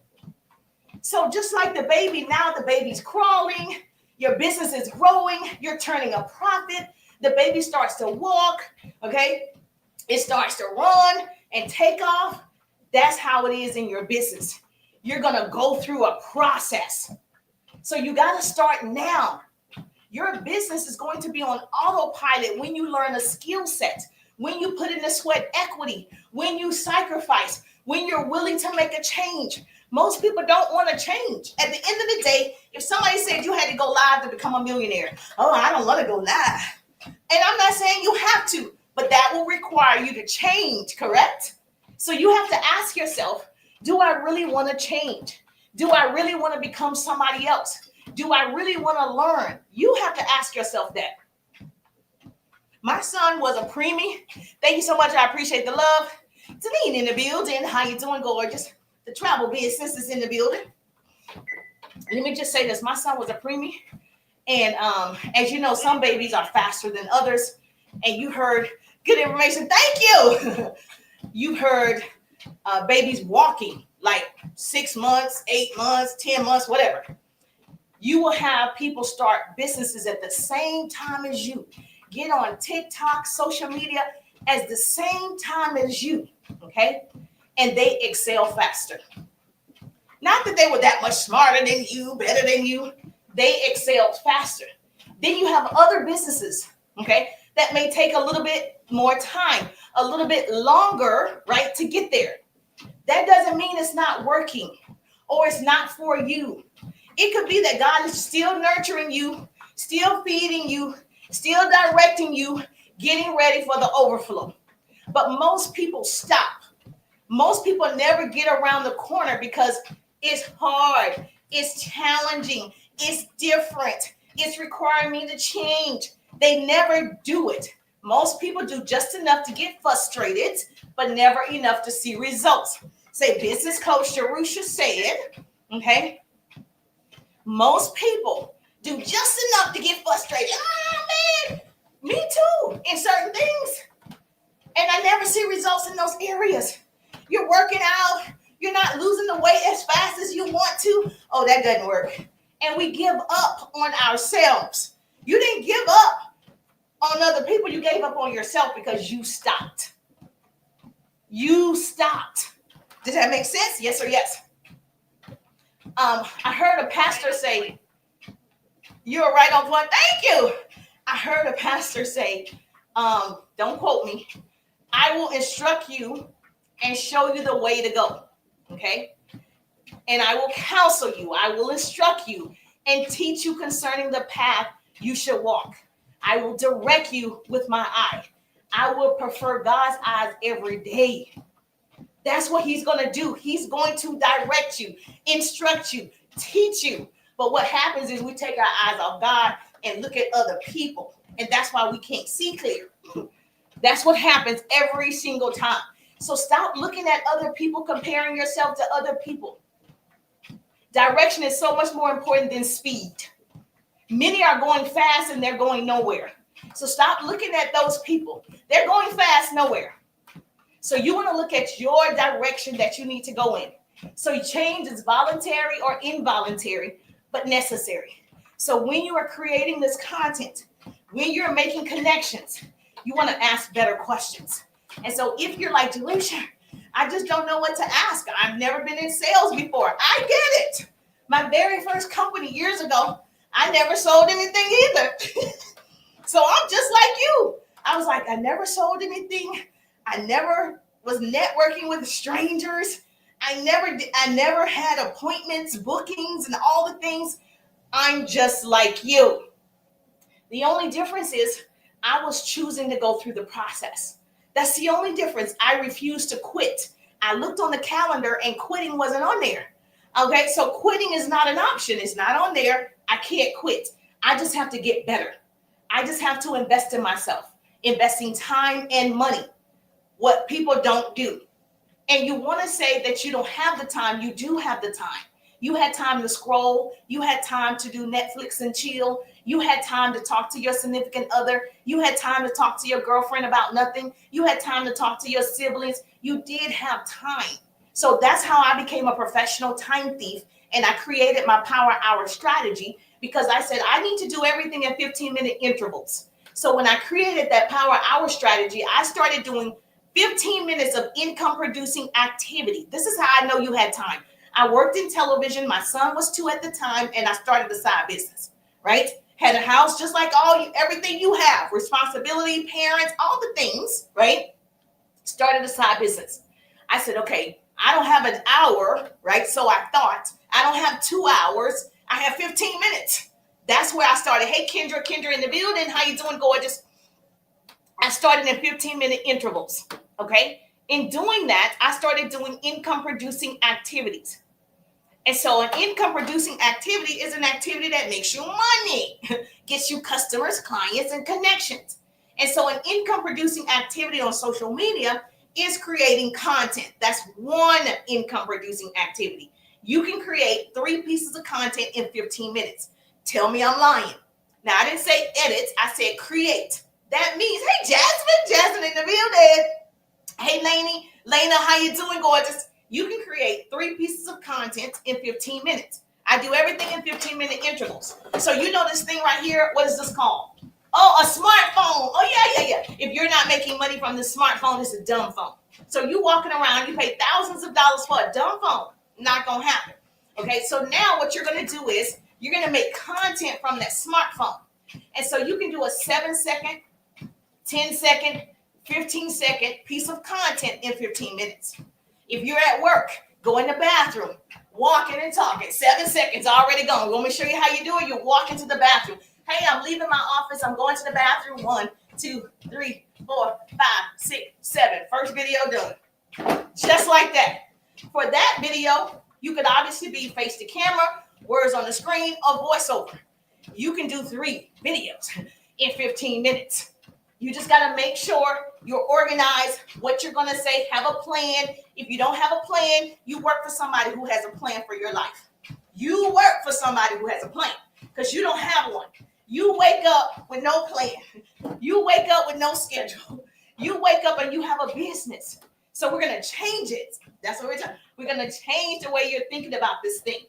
So just like the baby, now the baby's crawling, your business is growing, you're turning a profit, the baby starts to walk, okay? It starts to run and take off. That's how it is in your business. You're going to go through a process. So you got to start now. Your business is going to be on autopilot when you learn a skill set, when you put in the sweat equity, when you sacrifice, when you're willing to make a change. Most people don't want to change. At the end of the day, if somebody said you had to go live to become a millionaire, oh, I don't want to go live. And I'm not saying you have to, but that will require you to change, correct? So you have to ask yourself, do I really want to change? Do I really want to become somebody else? Do I really want to learn? You have to ask yourself that. My son was a preemie. Thank you so much. I appreciate the love. Janine in the building. How you doing, gorgeous? The travel business is in the building. Let me just say this. My son was a preemie. And as you know, some babies are faster than others. And you heard good information. Thank you. You heard babies walking like 6 months, 8 months, 10 months, whatever. You will have people start businesses at the same time as you. Get on TikTok, social media at the same time as you, okay? And they excel faster. Not that they were that much smarter than you, better than you. They excelled faster. Then you have other businesses, okay, that may take a little bit more time, a little bit longer, right, to get there. That doesn't mean it's not working or it's not for you. It could be that God is still nurturing you still feeding you, still directing you, getting ready for the overflow. But most people stop. Most people never get around the corner because it's hard, it's challenging, it's different, it's requiring me to change. They never do it. Most people do just enough to get frustrated, but never enough to see results. Say, business coach Sharusha said, okay, most people do just enough to get frustrated. Man, me too, in certain things. And I never see results in those areas. You're working out, you're not losing the weight as fast as you want to. Oh, that doesn't work. And we give up on ourselves. You didn't give up on other people, you gave up on yourself because you stopped. You stopped. Does that make sense? Yes or yes? I heard a pastor say, you're right on point. Thank you. I heard a pastor say, don't quote me, I will instruct you and show you the way to go. Okay? And I will counsel you. I will instruct you and teach you concerning the path you should walk. I will direct you with my eye. I will prefer God's eyes every day. That's what he's going to do. He's going to direct you, instruct you, teach you. But what happens is we take our eyes off God and look at other people. And that's why we can't see clear. That's what happens every single time. So stop looking at other people, comparing yourself to other people. Direction is so much more important than speed. Many are going fast and they're going nowhere. So stop looking at those people. They're going fast nowhere. So you want to look at your direction that you need to go in. So change is voluntary or involuntary, but necessary. So when you are creating this content, when you're making connections, you want to ask better questions. And so if you're like, Delisha, I just don't know what to ask. I've never been in sales before. I get it. My very first company years ago, I never sold anything either. So I'm just like you. I was like, I never sold anything. I never was networking with strangers. I never had appointments, bookings, and all the things. I'm just like you. The only difference is I was choosing to go through the process. That's the only difference. I refused to quit. I looked on the calendar and quitting wasn't on there. Okay, so quitting is not an option. It's not on there. I can't quit. I just have to get better. I just have to invest in myself, investing time and money, what people don't do. And you want to say that you don't have the time. You do have the time. You had time to scroll. You had time to do Netflix and chill. You had time to talk to your significant other. You had time to talk to your girlfriend about nothing. You had time to talk to your siblings. You did have time. So that's how I became a professional time thief. And I created my power hour strategy because I said, I need to do everything in 15-minute intervals. So when I created that power hour strategy, I started doing 15 minutes of income producing activity. This is how I know you had time. I worked in television. My son was 2 at the time, and I started a side business, right? Had a house just like everything you have, responsibility, parents, all the things, right? Started a side business. I said, okay, I don't have an hour, right? So I thought, I don't have 2 hours. I have 15 minutes. That's where I started. Hey, Kendra in the building. How you doing, gorgeous? I started in 15-minute intervals, okay? In doing that, I started doing income-producing activities. And so an income-producing activity is an activity that makes you money, gets you customers, clients, and connections. And so an income-producing activity on social media is creating content. That's one income-producing activity. You can create 3 pieces of content in 15 minutes. Tell me I'm lying. Now, I didn't say edit. I said create. That means, hey, Jasmine in the building. Hey, Lena, how you doing, gorgeous? You can create 3 pieces of content in 15 minutes. I do everything in 15-minute intervals. So you know this thing right here, what is this called? Oh, a smartphone. Oh, yeah. If you're not making money from this smartphone, it's a dumb phone. So you walking around, you pay thousands of dollars for a dumb phone. Not going to happen. Okay, so now what you're going to do is you're going to make content from that smartphone. And so you can do a 7-second, 10-second, 15-second piece of content in 15 minutes. If you're at work, go in the bathroom, walking and talking, 7 seconds already gone. Let me show you how you do it. You walk into the bathroom. Hey, I'm leaving my office. I'm going to the bathroom. 1, 2, 3, 4, 5, 6, 7. First video done. Just like that. For that video, you could obviously be face to camera, words on the screen, or voiceover. You can do 3 videos in 15 minutes. You just got to make sure you're organized, what you're going to say, have a plan. If you don't have a plan, you work for somebody who has a plan for your life. You work for somebody who has a plan because you don't have one. You wake up with no plan. You wake up with no schedule. You wake up and you have a business. So we're going to change it. That's what we're talking. We're going to change the way you're thinking about this thing.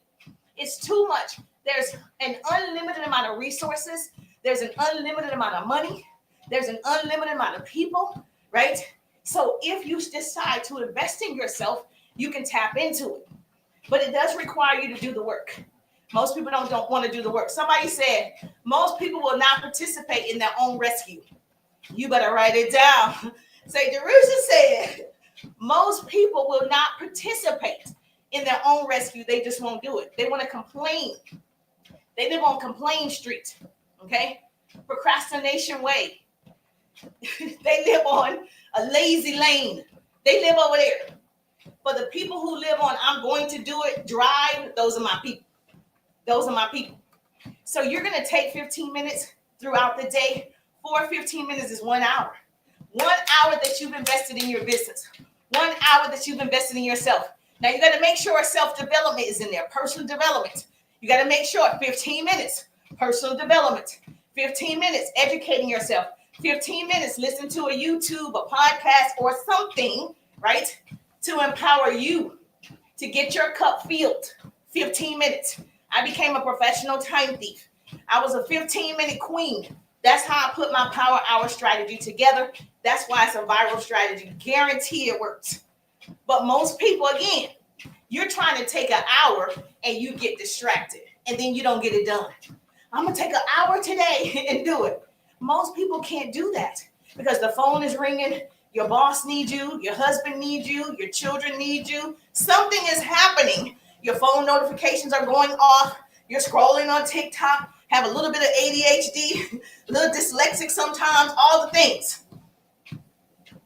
It's too much. There's an unlimited amount of resources. There's an unlimited amount of money. There's an unlimited amount of people, right? So if you decide to invest in yourself, you can tap into it. But it does require you to do the work. Most people don't want to do the work. Somebody said, most people will not participate in their own rescue. You better write it down. Say, Jerusha said, most people will not participate in their own rescue. They just won't do it. They want to complain. They live on complain street, okay? Procrastination way. They live on a lazy lane. They live over there. For the people who live on, I'm going to do it, drive, those are my people. Those are my people. So you're going to take 15 minutes throughout the day. 15 minutes is 1 hour. 1 hour that you've invested in your business. 1 hour that you've invested in yourself. Now you got to make sure self-development is in there, personal development. You got to make sure 15 minutes, personal development. 15 minutes, educating yourself. 15 minutes, listen to a YouTube, a podcast, or something, right, to empower you to get your cup filled. 15 minutes. I became a professional time thief. I was a 15-minute queen. That's how I put my power hour strategy together. That's why it's a viral strategy. Guarantee it works. But most people, again, you're trying to take an hour and you get distracted and then you don't get it done. I'm going to take an hour today and do it. Most people can't do that because the phone is ringing. Your boss needs you. Your husband needs you. Your children need you. Something is happening. Your phone notifications are going off. You're scrolling on TikTok, have a little bit of ADHD, a little dyslexic sometimes, all the things.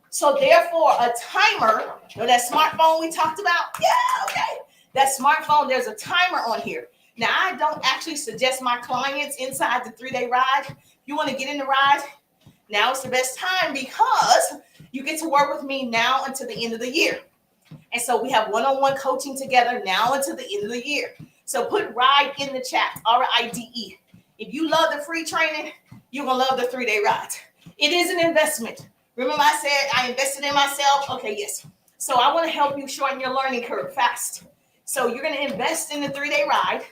So therefore, a timer, you know that smartphone we talked about? Yeah, okay. That smartphone, there's a timer on here. Now, I don't actually suggest my clients inside the 3-day ride. If you want to get in the ride, now is the best time because you get to work with me now until the end of the year. And so we have one-on-one coaching together now until the end of the year. So put RIDE in the chat, RIDE. If you love the free training, you're going to love the 3-day ride. It is an investment. Remember I said I invested in myself? Okay, yes. So I want to help you shorten your learning curve fast. So you're going to invest in the 3-day ride.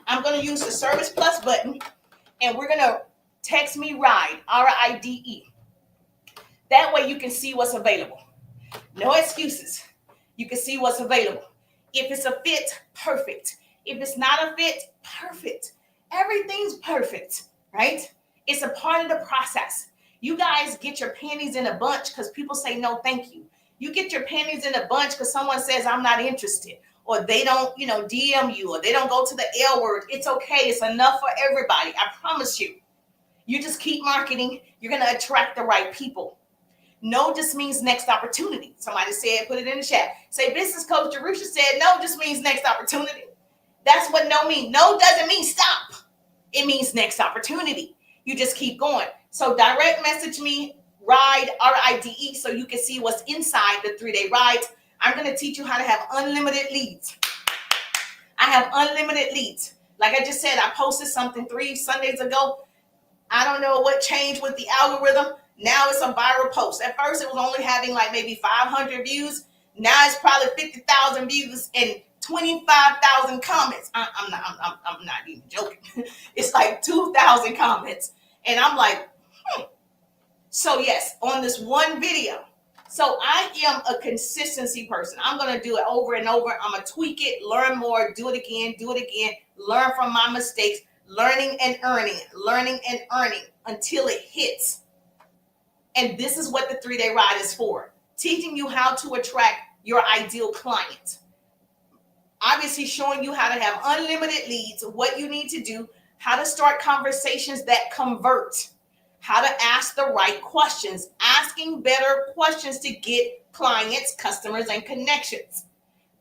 I'm going to use the Service Plus button, and we're going to text me RIDE, RIDE. That way you can see what's available. No excuses. You can see what's available. If it's a fit, perfect. If it's not a fit, perfect. Everything's perfect, right? It's a part of the process. You guys get your panties in a bunch because people say no, thank you. You get your panties in a bunch because someone says I'm not interested, or they don't, DM you, or they don't go to the L word. It's okay. It's enough for everybody. I promise you. You just keep marketing. You're going to attract the right people. No just means next opportunity. Somebody said, put it in the chat. Say, business coach Jerusha said, no just means next opportunity. That's what no means. No doesn't mean stop. It means next opportunity. You just keep going. So direct message me, RIDE, RIDE, so you can see what's inside the 3-day ride. I'm going to teach you how to have unlimited leads. I have unlimited leads. Like I just said, I posted something 3 Sundays ago. I don't know what changed with the algorithm. Now it's a viral post. At first, it was only having like maybe 500 views. Now it's probably 50,000 views and 25,000 comments. I'm not even joking. It's like 2,000 comments. And I'm like, So yes, on this one video. So I am a consistency person. I'm going to do it over and over. I'm going to tweak it, learn more, do it again, learn from my mistakes, learning and earning until it hits. And this is what the 3-day ride is for. Teaching you how to attract your ideal client. Obviously showing you how to have unlimited leads, what you need to do, how to start conversations that convert, how to ask the right questions, asking better questions to get clients, customers, and connections.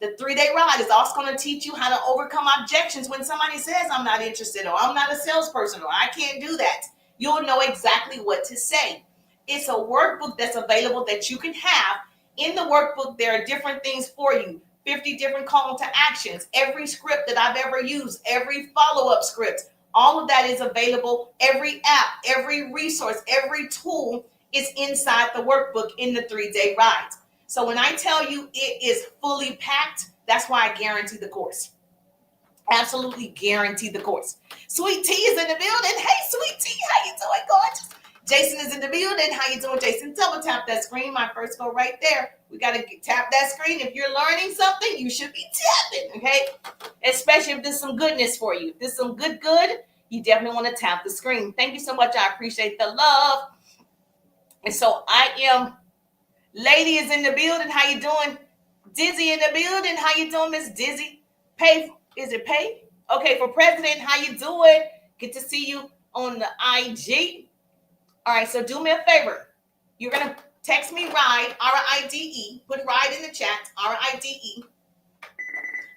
The 3-day ride is also going to teach you how to overcome objections when somebody says, I'm not interested, or I'm not a salesperson, or I can't do that. You'll know exactly what to say. It's a workbook that's available that you can have. In the workbook, there are different things for you. 50 different call to actions, every script that I've ever used, every follow-up script, all of that is available. Every app, every resource, every tool is inside the workbook in the 3-day ride. So when I tell you it is fully packed, that's why I guarantee the course. Absolutely guarantee the course. Sweet Tea is in the building. Hey, Sweet Tea, how you doing, gorgeous? Jason is in the building. How you doing, Jason? Double tap that screen. My first go right there. We got to tap that screen. If you're learning something, you should be tapping, okay? Especially if there's some goodness for you. If there's some good, you definitely want to tap the screen. Thank you so much. I appreciate the love. And so I am, Lady is in the building. How you doing? Dizzy in the building. How you doing, Miss Dizzy? Is it Pay? Okay, for president, how you doing? Good to see you on the IG. All right, so do me a favor. You're going to text me RIDE, R-I-D-E. Put RIDE in the chat, R-I-D-E.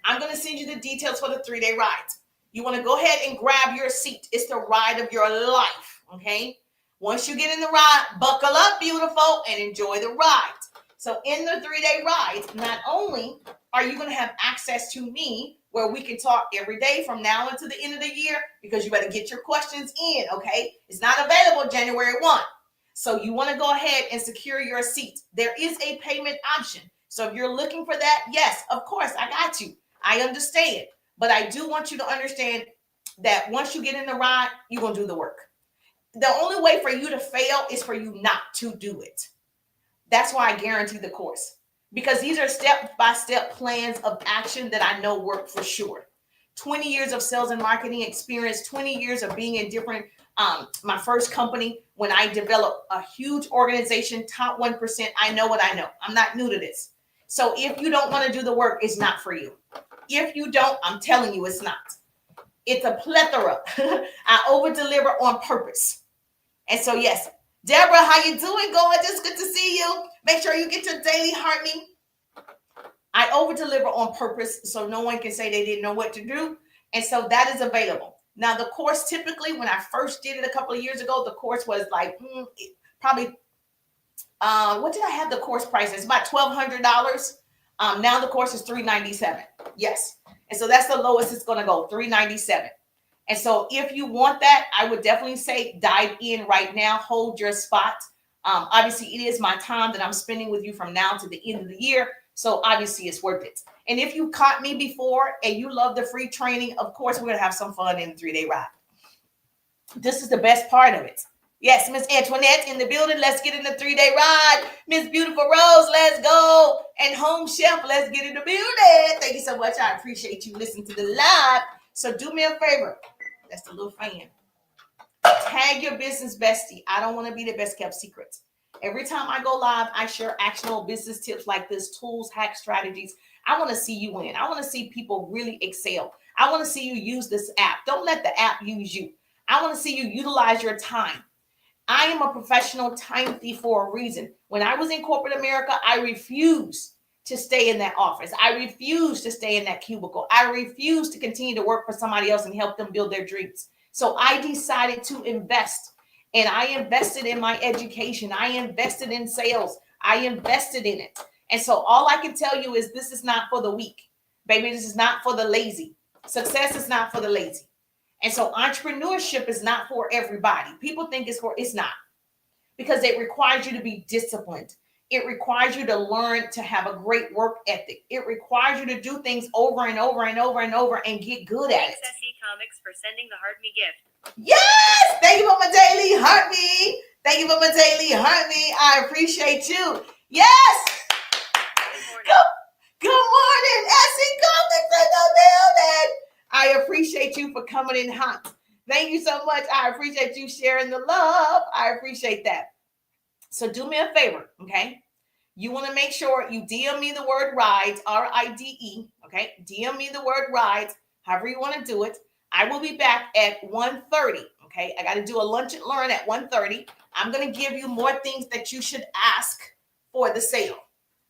I'm going to send you the details for the 3-day ride. You want to go ahead and grab your seat. It's the ride of your life, okay? Once you get in the ride, buckle up, beautiful, and enjoy the ride. So in the 3-day ride, not only are you going to have access to me, where we can talk every day from now until the end of the year, because you better get your questions in, okay? It's not available January 1. So you want to go ahead and secure your seat. There is a payment option. So if you're looking for that, yes, of course, I got you. I understand. But I do want you to understand that once you get in the ride, you're going to do the work. The only way for you to fail is for you not to do it. That's why I guarantee the course. Because these are step-by-step plans of action that I know work for sure. 20 years of sales and marketing experience, 20 years of being in different, my first company, when I developed a huge organization, top 1%, I know what I know. I'm not new to this. So if you don't want to do the work, it's not for you. If you don't, I'm telling you, it's not. It's a plethora. I over-deliver on purpose. And so, yes, Deborah, how you doing, gorgeous? Good to see you. Make sure you get your daily heart me. I over-deliver on purpose so no one can say they didn't know what to do. And so that is available. Now, the course, typically, when I first did it a couple of years ago, the course was like probably, what did I have the course price? It's about $1,200. Now the course is $397. Yes. And so that's the lowest it's going to go, $397. And so if you want that, I would definitely say dive in right now. Hold your spot. Obviously, it is my time that I'm spending with you from now to the end of the year. So obviously, it's worth it. And if you caught me before and you love the free training, of course, we're going to have some fun in the 3-day ride. This is the best part of it. Yes, Miss Antoinette in the building. Let's get in the 3-day ride. Miss Beautiful Rose, let's go. And Home Chef, let's get in the building. Thank you so much. I appreciate you listening to the live. So do me a favor. That's the little fan. Tag your business bestie. I don't want to be the best kept secret. Every time I go live, I share actionable business tips like this, tools, hacks, strategies. I want to see you win. I want to see people really excel. I want to see you use this app. Don't let the app use you. I want to see you utilize your time. I am a professional time thief for a reason. When I was in corporate America, I refused to stay in that office. I refused to stay in that cubicle. I refused to continue to work for somebody else and help them build their dreams. So I decided to invest, and I invested in my education. I invested in sales. I invested in it. And so all I can tell you is this is not for the weak. Baby, this is not for the lazy. Success is not for the lazy. And so entrepreneurship is not for everybody. People think it's not, because it requires you to be disciplined. It requires you to learn to have a great work ethic. It requires you to do things over and over and over and over and get good at it. Thanks, SE Comics, for sending the Heart Me gift. Yes! Thank you for my daily heart me. Thank you for my daily heart me. I appreciate you. Yes! Good morning, SE Comics in the building. I appreciate you for coming in hot. Thank you so much. I appreciate you sharing the love. I appreciate that. So do me a favor, okay? You want to make sure you DM me the word RIDE, R-I-D-E, okay? DM me the word RIDE, however you want to do it. I will be back at 1:30. Okay, I got to do a lunch and learn at 1:30. I'm going to give you more things that you should ask for the sale.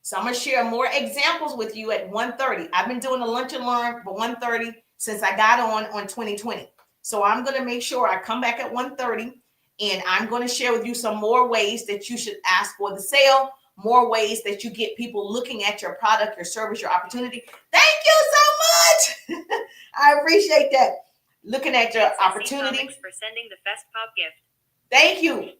So I'm going to share more examples with you at 1:30. I've been doing a lunch and learn for 1:30 since I got on 2020. So I'm going to make sure I come back at 1:30, and I'm going to share with you some more ways that you should ask for the sale, more ways that you get people looking at your product, your service, your opportunity. Thank you so much. I appreciate that. Looking at your opportunity. For sending the Fest Pop gift. Thank you.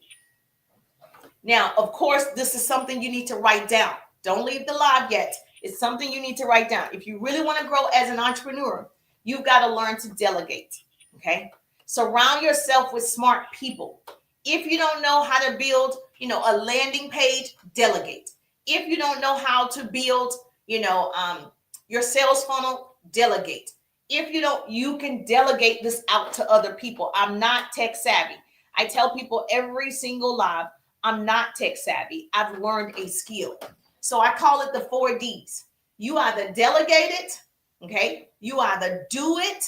Now, of course, this is something you need to write down. Don't leave the live yet. It's something you need to write down. If you really want to grow as an entrepreneur, you've got to learn to delegate. Okay? Surround yourself with smart people. If you don't know how to build, a landing page, delegate. If you don't know how to build, your sales funnel, delegate. If you don't, you can delegate this out to other people. I'm not tech savvy. I tell people every single live, I'm not tech savvy. I've learned a skill. So I call it the 4 Ds. You either delegate it, okay? You either do it,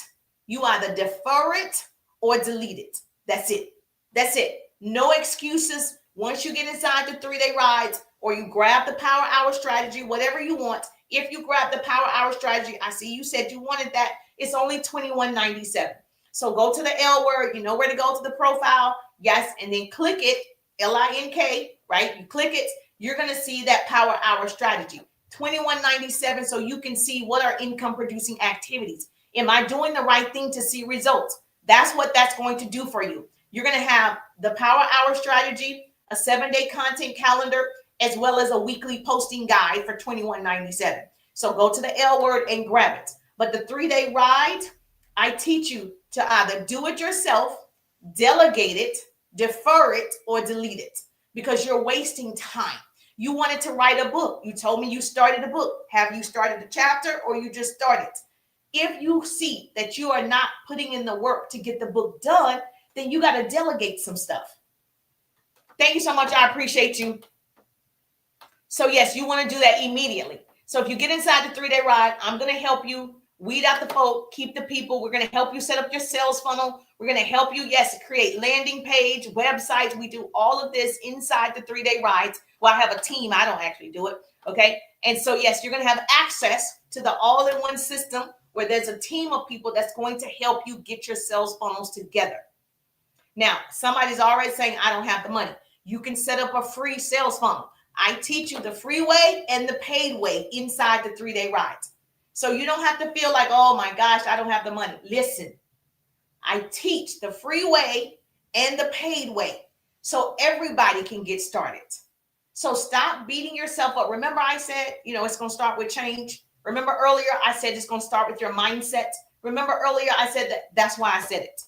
you either defer it, or delete it. That's it. That's it. No excuses. Once you get inside the 3-day rides, or you grab the Power Hour strategy, whatever you want. If you grab the Power Hour strategy, I see you said you wanted that. It's only $21.97. So go to the L word. You know where to go to the profile. Yes, and then click it. LINK, right? You click it. You're going to see that Power Hour strategy. $21.97, so you can see what are income producing activities. Am I doing the right thing to see results? That's what that's going to do for you. You're going to have the Power Hour strategy, a 7-day content calendar, as well as a weekly posting guide for $21.97. So go to the L word and grab it. But the 3-day ride, I teach you to either do it yourself, delegate it, defer it, or delete it, because you're wasting time. You wanted to write a book. You told me you started a book. Have you started a chapter, or you just started? If you see that you are not putting in the work to get the book done, then you got to delegate some stuff. Thank you so much. I appreciate you. So yes, you want to do that immediately. So if you get inside the 3-day ride, I'm going to help you weed out the folk, keep the people. We're going to help you set up your sales funnel. We're going to help you, yes, create landing page, websites. We do all of this inside the 3-day rides. Well, I have a team. I don't actually do it. Okay. And so, yes, you're going to have access to the all-in-one system where there's a team of people that's going to help you get your sales funnels together. Now, somebody's already saying, I don't have the money. You can set up a free sales funnel. I teach you the free way and the paid way inside the 3-day rides. So you don't have to feel like, oh my gosh, I don't have the money. Listen, I teach the free way and the paid way so everybody can get started. So stop beating yourself up. Remember I said, it's going to start with change. Remember earlier I said it's going to start with your mindset. Remember earlier I said that's why I said it.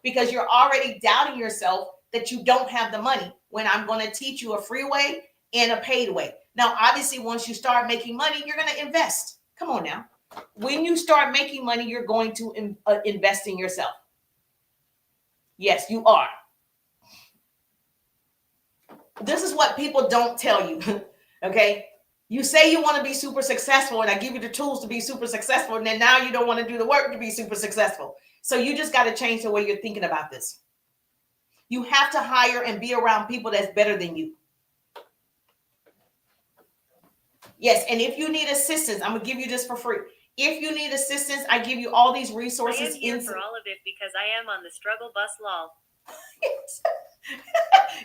Because you're already doubting yourself that you don't have the money when I'm going to teach you a free way and a paid way. Now, obviously, once you start making money, you're going to invest. Come on now. When you start making money, you're going to invest in yourself. Yes, you are. This is what people don't tell you. Okay. You say you want to be super successful, and I give you the tools to be super successful. And then now you don't want to do the work to be super successful. So you just got to change the way you're thinking about this. You have to hire and be around people that's better than you. Yes, and if you need assistance, I'm going to give you this for free. If you need assistance, I give you all these resources. I am here for all of it because I am on the struggle bus, lol.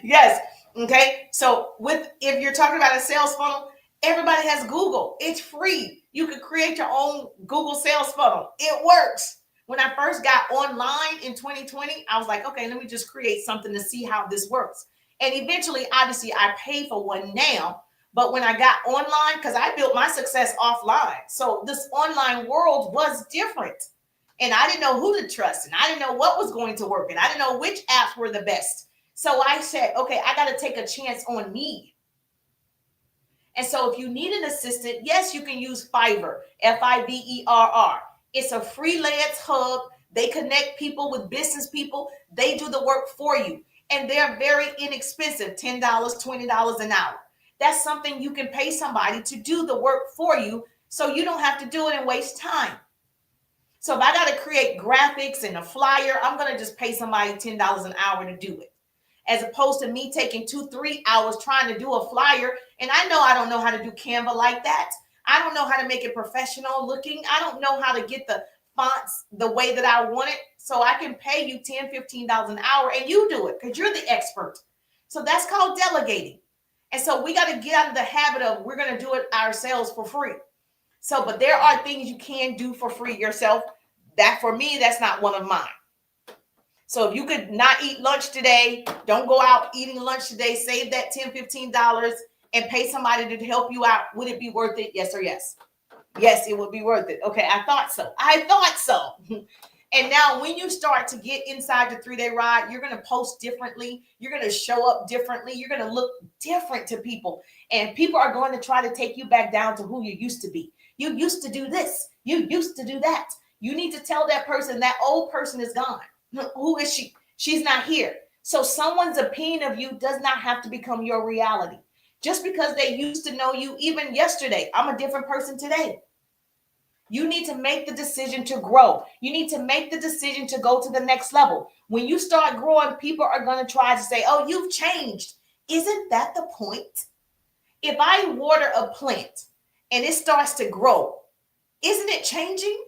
Yes. Okay. So if you're talking about a sales funnel, everybody has Google. It's free. You can create your own Google sales funnel. It works. When I first got online in 2020, I was like, okay, let me just create something to see how this works. And eventually, obviously, I pay for one now. But when I got online, because I built my success offline. So this online world was different. And I didn't know who to trust. And I didn't know what was going to work. And I didn't know which apps were the best. So I said, okay, I got to take a chance on me. And so if you need an assistant, yes, you can use Fiverr, Fiverr. It's a freelance hub. They connect people with business people. They do the work for you. And they're very inexpensive, $10, $20 an hour. That's something you can pay somebody to do the work for you so you don't have to do it and waste time. So if I got to create graphics and a flyer, I'm going to just pay somebody $10 an hour to do it, as opposed to me taking 2-3 hours trying to do a flyer. And I know I don't know how to do Canva like that. I don't know how to make it professional looking. I don't know how to get the fonts the way that I want it. So I can pay you $10-15 an hour and you do it because you're the expert. So that's called delegating. And so we got to get out of the habit of we're going to do it ourselves for free. So, but there are things you can do for free yourself. That for me, that's not one of mine. So if you could not eat lunch today, don't go out eating lunch today, save that $10-15 and pay somebody to help you out. Would it be worth it? Yes or yes? Yes, it would be worth it. Okay, I thought so. And now when you start to get inside the 3-day ride, you're going to post differently. You're going to show up differently. You're going to look different to people. And people are going to try to take you back down to who you used to be. You used to do this. You used to do that. You need to tell that person that old person is gone. Who is she? She's not here. So someone's opinion of you does not have to become your reality. Just because they used to know you even yesterday, I'm a different person today. You need to make the decision to grow. You need to make the decision to go to the next level. When you start growing, people are going to try to say, oh, you've changed. Isn't that the point? If I water a plant and it starts to grow, isn't it changing?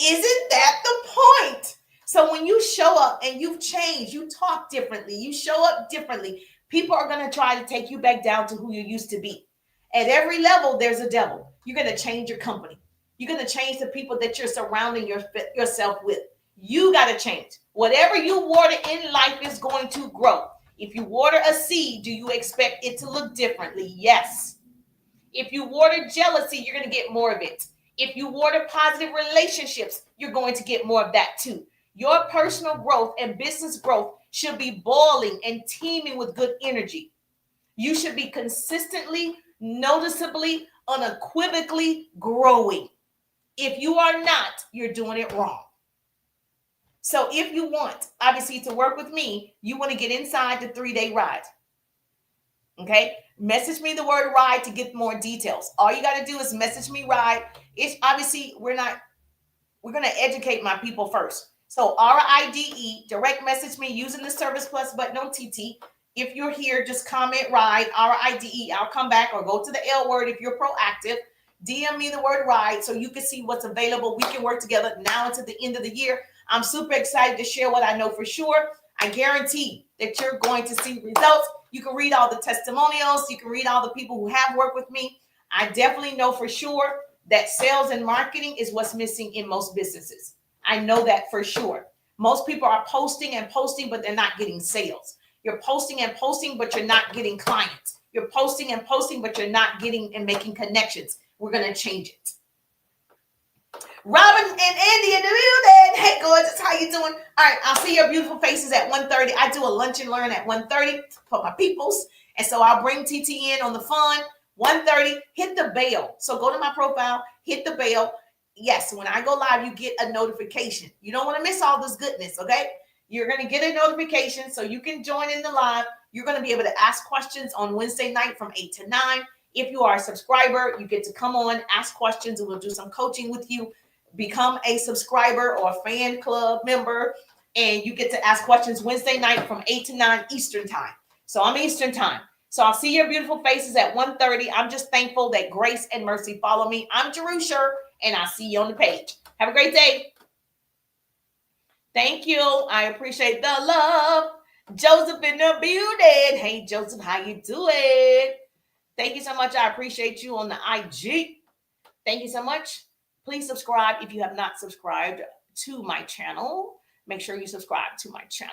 Isn't that the point? So when you show up and you've changed, you talk differently, you show up differently, people are going to try to take you back down to who you used to be. At every level, there's a devil. You're going to change your company. You're going to change the people that you're surrounding yourself with. You got to change. Whatever you water in life is going to grow. If you water a seed, do you expect it to look differently? Yes. If you water jealousy, you're going to get more of it. If you water positive relationships, you're going to get more of that too. Your personal growth and business growth should be boiling and teeming with good energy. You should be consistently, noticeably, unequivocally growing. If you are not, you're doing it wrong. So if you want, obviously, to work with me, you want to get inside the 3-day ride. Okay? Message me the word ride to get more details. All you got to do is message me ride. It's obviously, we're going to educate my people first. So RIDE, direct message me using the Service Plus button on TT. If you're here, just comment ride, RIDE. I'll come back, or go to the L word if you're proactive. DM me the word ride so you can see what's available. We can work together now until the end of the year. I'm super excited to share what I know for sure. I guarantee that you're going to see results. You can read all the testimonials. You can read all the people who have worked with me. I definitely know for sure that sales and marketing is what's missing in most businesses. I know that for sure. Most people are posting and posting, but they're not getting sales. You're posting and posting, but you're not getting clients. You're posting and posting, but you're not getting and making connections. We're going to change it. Robin and Andy in the building. Hey, gorgeous. How you doing? All right. I'll see your beautiful faces at 1:30. I do a lunch and learn at 1:30 for my peoples. And so I'll bring TT in on the fun. 1:30, hit the bell. So go to my profile, hit the bell. Yes, when I go live, you get a notification. You don't want to miss all this goodness, okay? You're going to get a notification so you can join in the live. You're going to be able to ask questions on Wednesday night from 8 to 9. If you are a subscriber, you get to come on, ask questions, and we'll do some coaching with you. Become a subscriber or a fan club member, and you get to ask questions Wednesday night from 8 to 9 Eastern time. So I'm Eastern time. So I'll see your beautiful faces at 1:30. I'm just thankful that grace and mercy follow me. I'm Jerusha, and I'll see you on the page. Have a great day. Thank you. I appreciate the love. Joseph in the building. Hey, Joseph, how you doing? Thank you so much. I appreciate you on the IG. Thank you so much. Please subscribe if you have not subscribed to my channel. Make sure you subscribe to my channel.